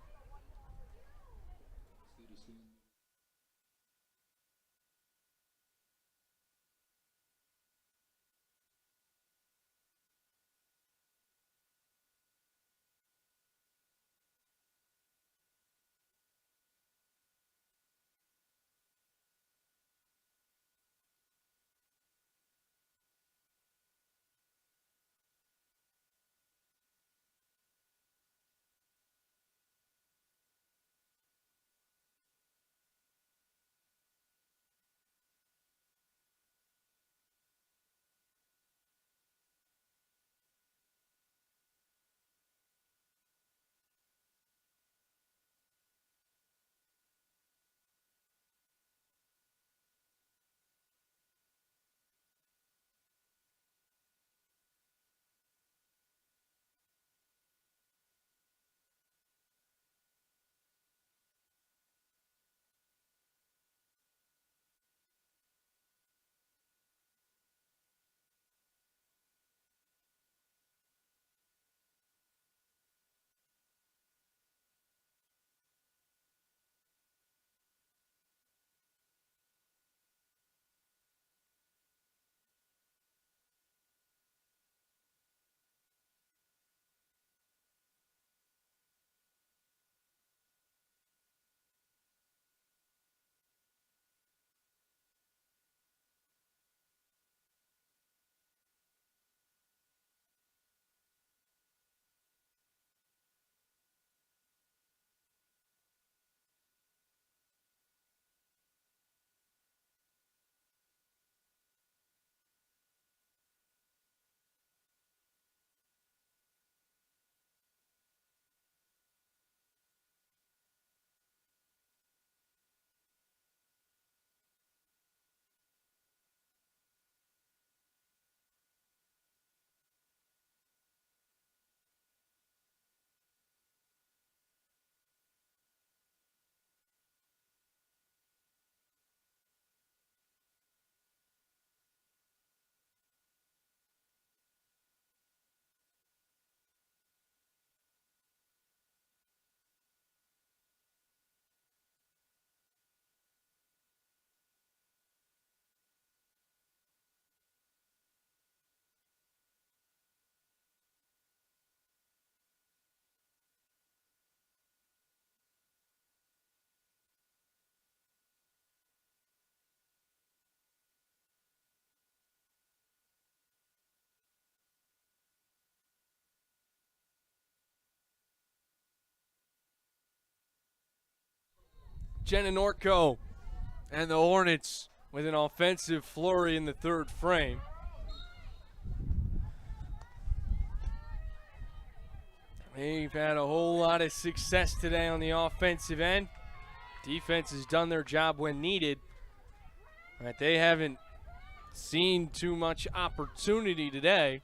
[SPEAKER 1] Jenna Norco and the Hornets with an offensive flurry in the third frame. They've had a whole lot of success today on the offensive end. Defense has done their job when needed. But they haven't seen too much opportunity today,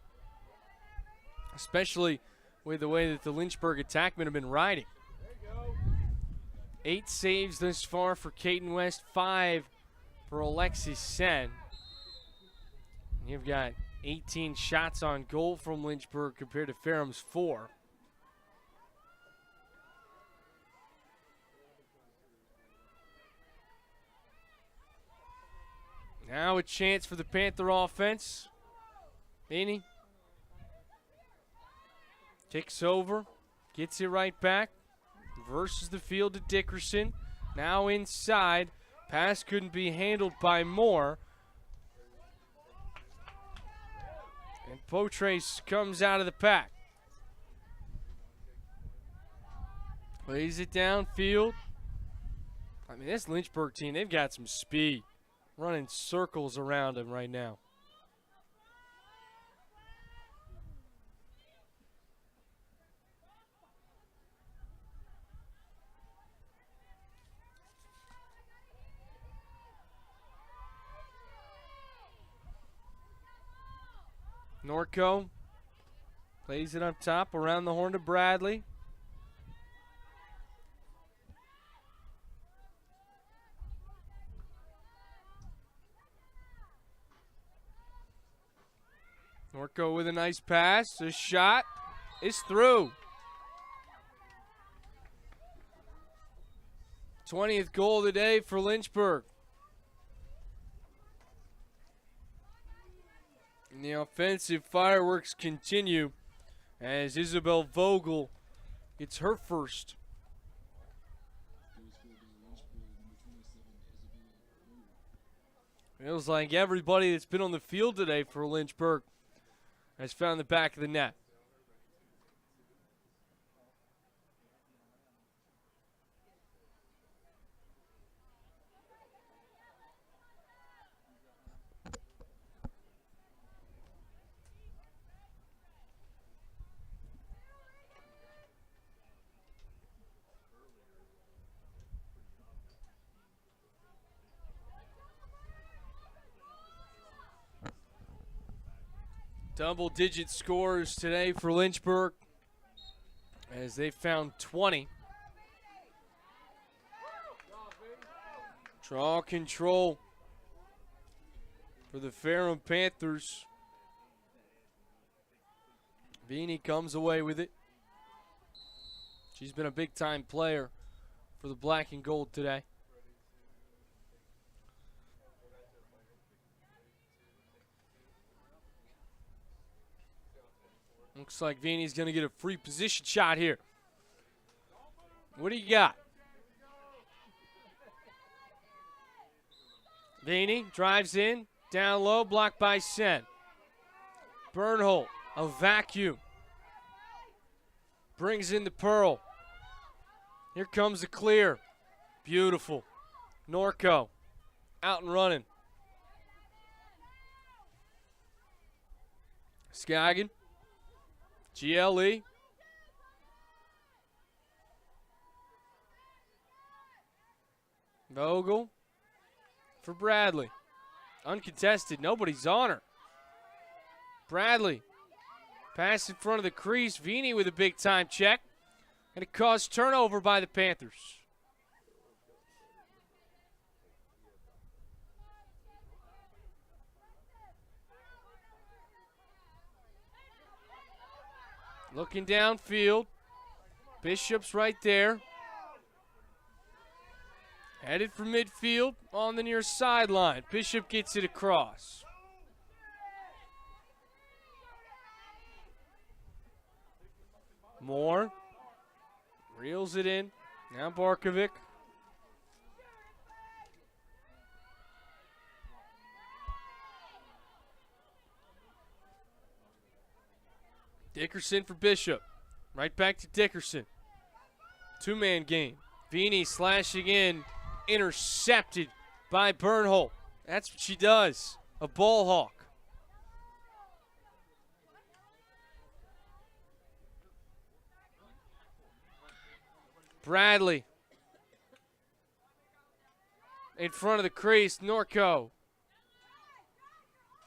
[SPEAKER 1] especially with the way that the Lynchburg attackmen have been riding. 8 saves thus far for Caden West, 5 for Alexis Sen. You've got 18 shots on goal from Lynchburg compared to Ferrum's 4. Now a chance for the Panther offense. Meany kicks over, gets it right back, versus the field to Dickerson. Now inside, pass couldn't be handled by Moore. And Potrace comes out of the pack. Plays it downfield. I mean, this Lynchburg team, they've got some speed. Running circles around him right now. Norco plays it up top around the horn to Bradley. Norco with a nice pass. A shot is through. 20th goal of the day for Lynchburg. And the offensive fireworks continue as Isabel Vogel gets her first. Feels like everybody that's been on the field today for Lynchburg has found the back of the net. Double-digit scores today for Lynchburg as they found 20. Draw control for the Ferrum Panthers. Vini comes away with it. She's been a big-time player for the black and gold today. Looks like Vini's going to get a free position shot here. What do you got? Vini drives in, down low, blocked by Sen. Bernholt, a vacuum. Brings in the Pearl. Here comes the clear. Beautiful. Norco out and running. Skagin. GLE. Vogel for Bradley. Uncontested. Nobody's on her. Bradley. Pass in front of the crease. Vini with a big time check. And it caused turnover by the Panthers. Looking downfield. Bishop's right there. Headed for midfield on the near sideline. Bishop gets it across. Moore reels it in. Now Barkovic. Dickerson for Bishop. Right back to Dickerson. Two-man game. Vini slashing in. Intercepted by Bernholt. That's what she does. A ball hawk. Bradley. In front of the crease. Norco.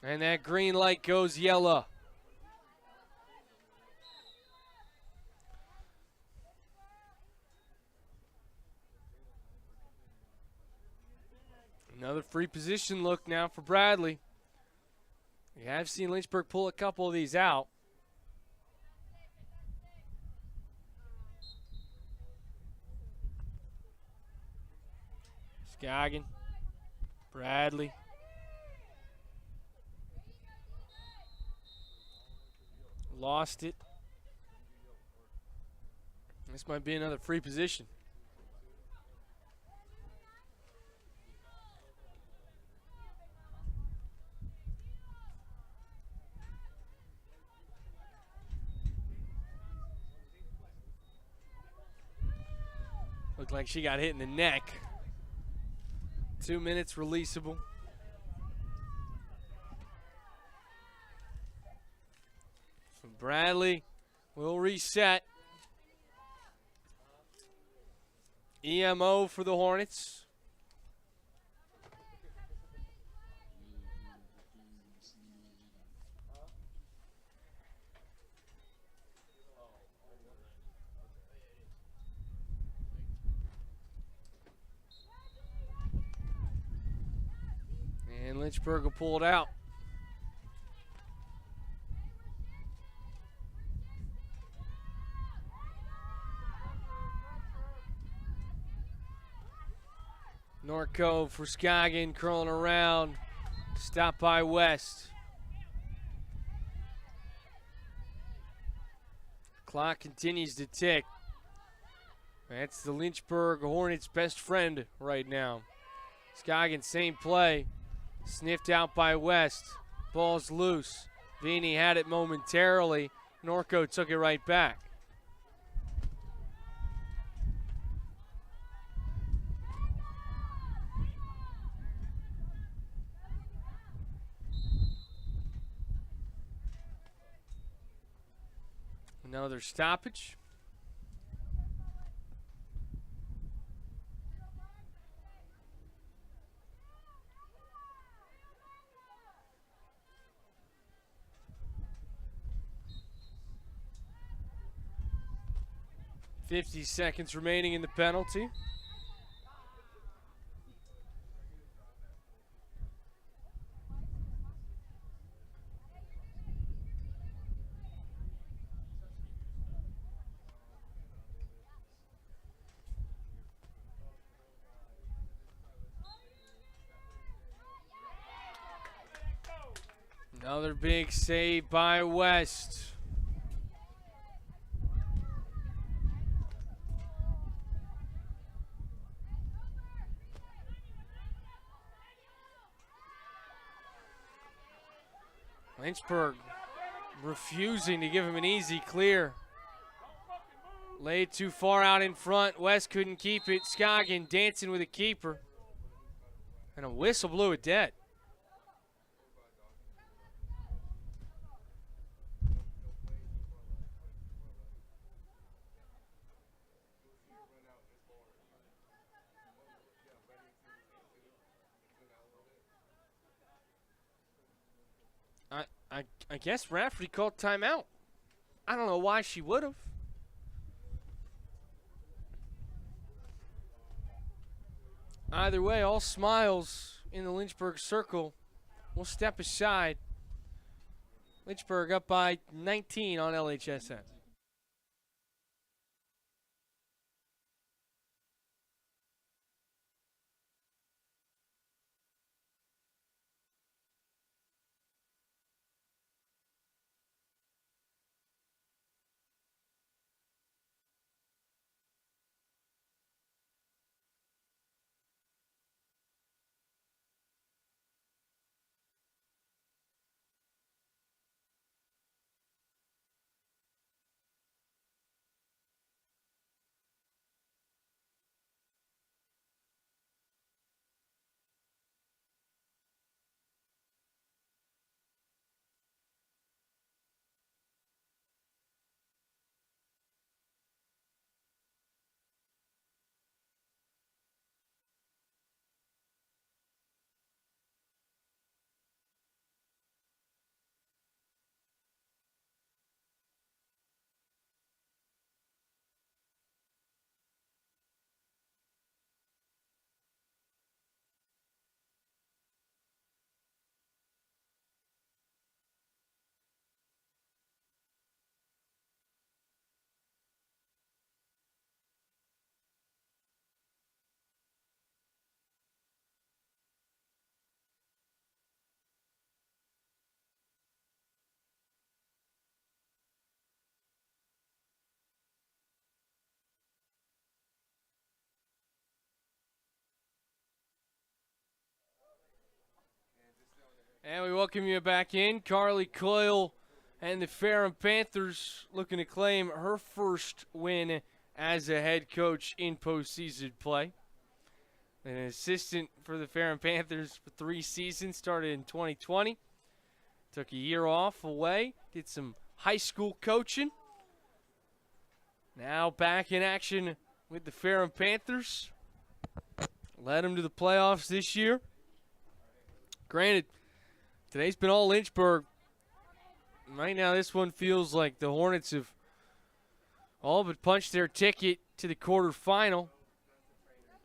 [SPEAKER 1] And that green light goes yellow. Another free position look now for Bradley. We have seen Lynchburg pull a couple of these out. Skagin, Bradley, Lost it. This might be another free position. Looked like she got hit in the neck. 2 minutes releasable. So Bradley will reset. EMO for the Hornets. And Lynchburg will pull it out. Norco for Scoggin, curling around. Stop by West. Clock continues to tick. That's the Lynchburg Hornets' best friend right now. Scoggin, same play. Sniffed out by West. Ball's loose. Vini had it momentarily. Norco took it right back. Another stoppage. .50 seconds remaining in the penalty. Another big save by West. Lynchburg refusing to give him an easy clear. Laid too far out in front. West couldn't keep it. Scoggin dancing with a keeper. And a whistle blew it dead. I guess referee called timeout. I don't know why she would have. Either way, all smiles in the Lynchburg circle. We'll step aside. Lynchburg up by 19 on LHSN. And we welcome you back in. Carly Coyle and the Ferrum Panthers looking to claim her first win as a head coach in postseason play. An assistant for the Ferrum Panthers for 3 seasons, started in 2020. Took a year off away, did some high school coaching. Now back in action with the Ferrum Panthers. Led them to the playoffs this year. Granted, today's been all Lynchburg. Right now, this one feels like the Hornets have all but punched their ticket to the quarterfinal.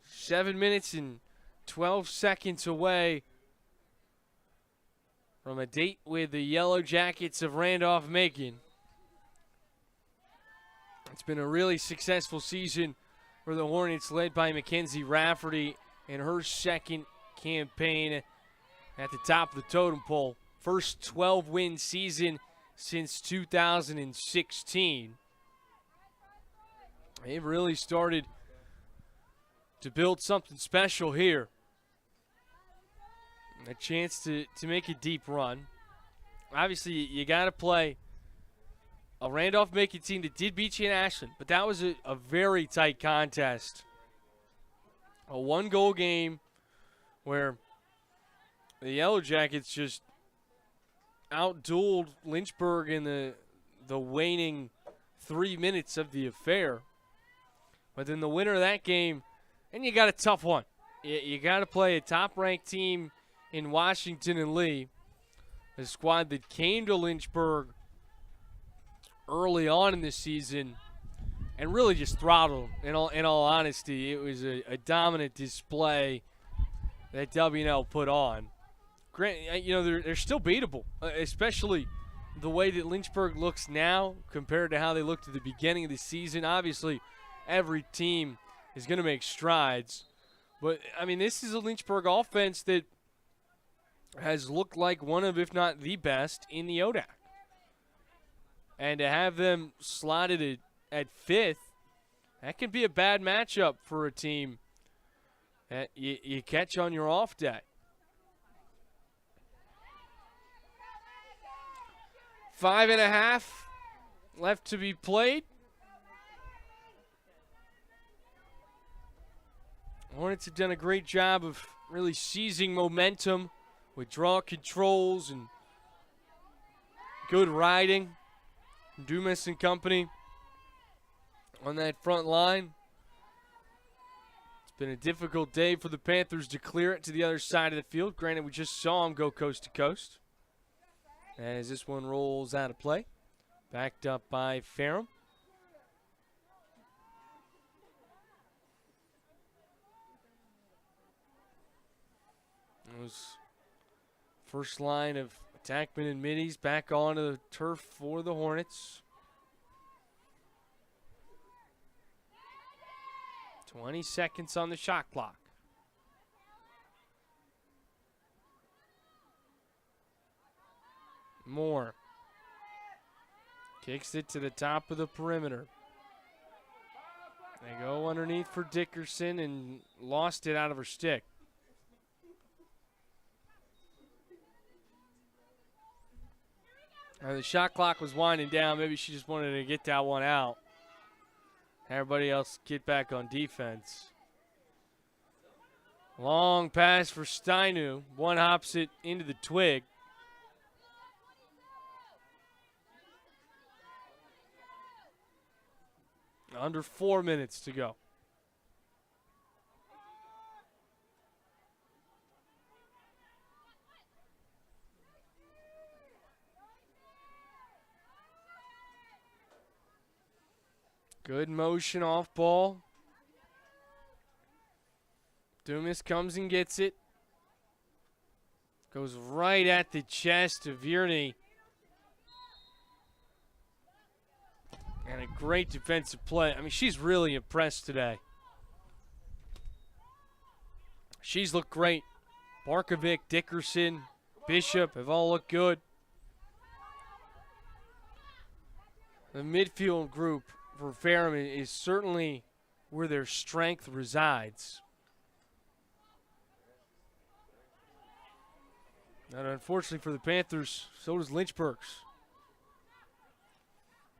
[SPEAKER 1] 7 minutes and 12 seconds away from a date with the Yellow Jackets of Randolph-Macon. It's been a really successful season for the Hornets, led by Mackenzie Rafferty in her second campaign at the top of the totem pole. First 12-win season since 2016. They've really started to build something special here. A chance to make a deep run. Obviously, you got to play a Randolph-Macon team that did beat you in Ashland, but that was a very tight contest. A 1-goal game where the Yellow Jackets just outdueled Lynchburg in the waning 3 minutes of the affair. But then the winner of that game, and you got a tough one. You got to play a top-ranked team in Washington and Lee, a squad that came to Lynchburg early on in the season and really just throttled them. In all honesty, it was a dominant display that W&L put on. They're still beatable, especially the way that Lynchburg looks now compared to how they looked at the beginning of the season. Obviously, every team is going to make strides. But, I mean, this is a Lynchburg offense that has looked like one of, if not the best, in the ODAC. And to have them slotted at 5th, that can be a bad matchup for a team that you catch on your off day. 5.5 left to be played. Hornets have done a great job of really seizing momentum with draw controls and good riding. Dumas and company on that front line. It's been a difficult day for the Panthers to clear it to the other side of the field. Granted, we just saw them go coast to coast. As this one rolls out of play. Backed up by Ferrum. Those first line of attackmen and middies back onto the turf for the Hornets. 20 seconds on the shot clock. Moore kicks it to the top of the perimeter. They go underneath for Dickerson and lost it out of her stick. The shot clock was winding down. Maybe she just wanted to get that one out. Everybody else get back on defense. Long pass for Steinu. One hops it into the twig. Under 4 minutes to go. Good motion off ball. Dumas comes and gets it. Goes right at the chest of Vierney. And a great defensive play. I mean, she's really impressed today. She's looked great. Barkovic, Dickerson, Bishop have all looked good. The midfield group for Ferrum is certainly where their strength resides. And unfortunately for the Panthers, so does Lynchburg's.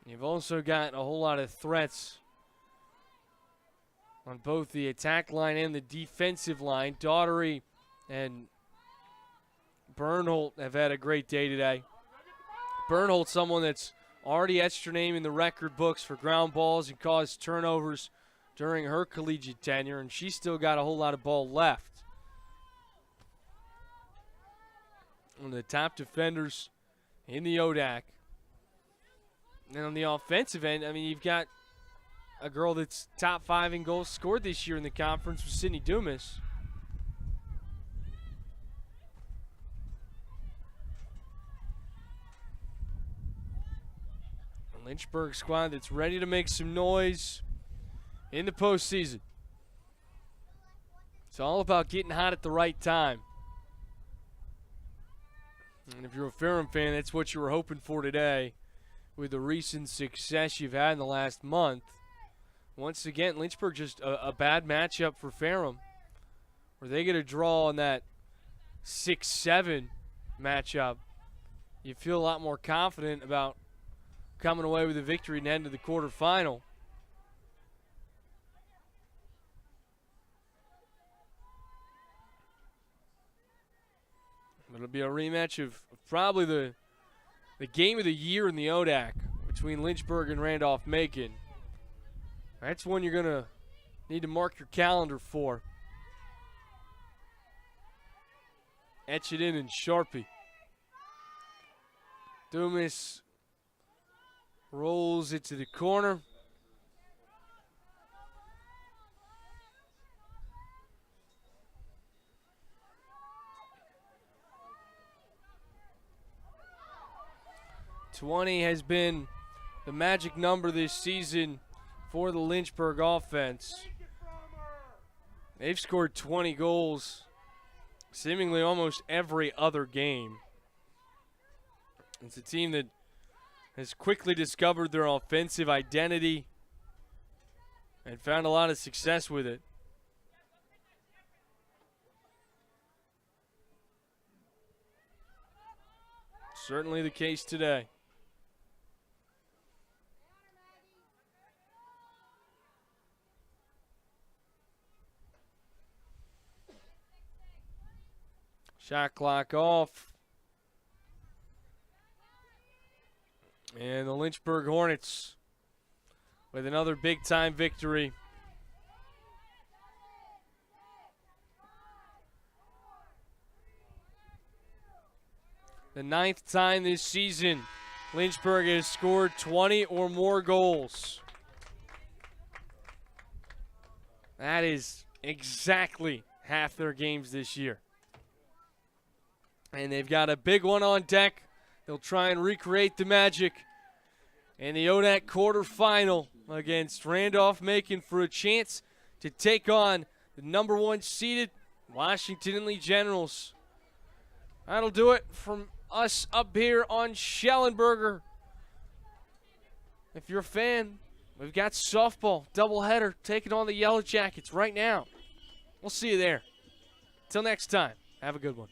[SPEAKER 1] You've also got a whole lot of threats on both the attack line and the defensive line. Daughtery and Bernholt have had a great day today. Bernholt, someone that's already etched her name in the record books for ground balls and caused turnovers during her collegiate tenure, and she's still got a whole lot of ball left. One of the top defenders in the ODAC. And on the offensive end, I mean, you've got a girl that's top 5 in goals scored this year in the conference with Sydney Dumas. A Lynchburg squad that's ready to make some noise in the postseason. It's all about getting hot at the right time. And if you're a Ferrum fan, that's what you were hoping for today with the recent success you've had in the last month. Once again, Lynchburg just a bad matchup for Ferrum, where they get a draw on that 6-7 matchup. You feel a lot more confident about coming away with a victory and heading to the quarterfinal. It'll be a rematch of probably the game of the year in the ODAC between Lynchburg and Randolph-Macon. That's one you're going to need to mark your calendar for. Etch it in Sharpie. Dumas rolls it to the corner. .20 has been the magic number this season for the Lynchburg offense. They've scored 20 goals seemingly almost every other game. It's a team that has quickly discovered their offensive identity and found a lot of success with it. Certainly the case today. Shot clock off. And the Lynchburg Hornets with another big-time victory. The 9th time this season Lynchburg has scored 20 or more goals. That is exactly half their games this year. And they've got a big one on deck. They'll try and recreate the magic in the ODAC quarterfinal against Randolph-Macon for a chance to take on the number 1 seeded Washington and Lee Generals. That'll do it from us up here on Schellenberger. If you're a fan, we've got softball doubleheader taking on the Yellow Jackets right now. We'll see you there. Till next time, have a good one.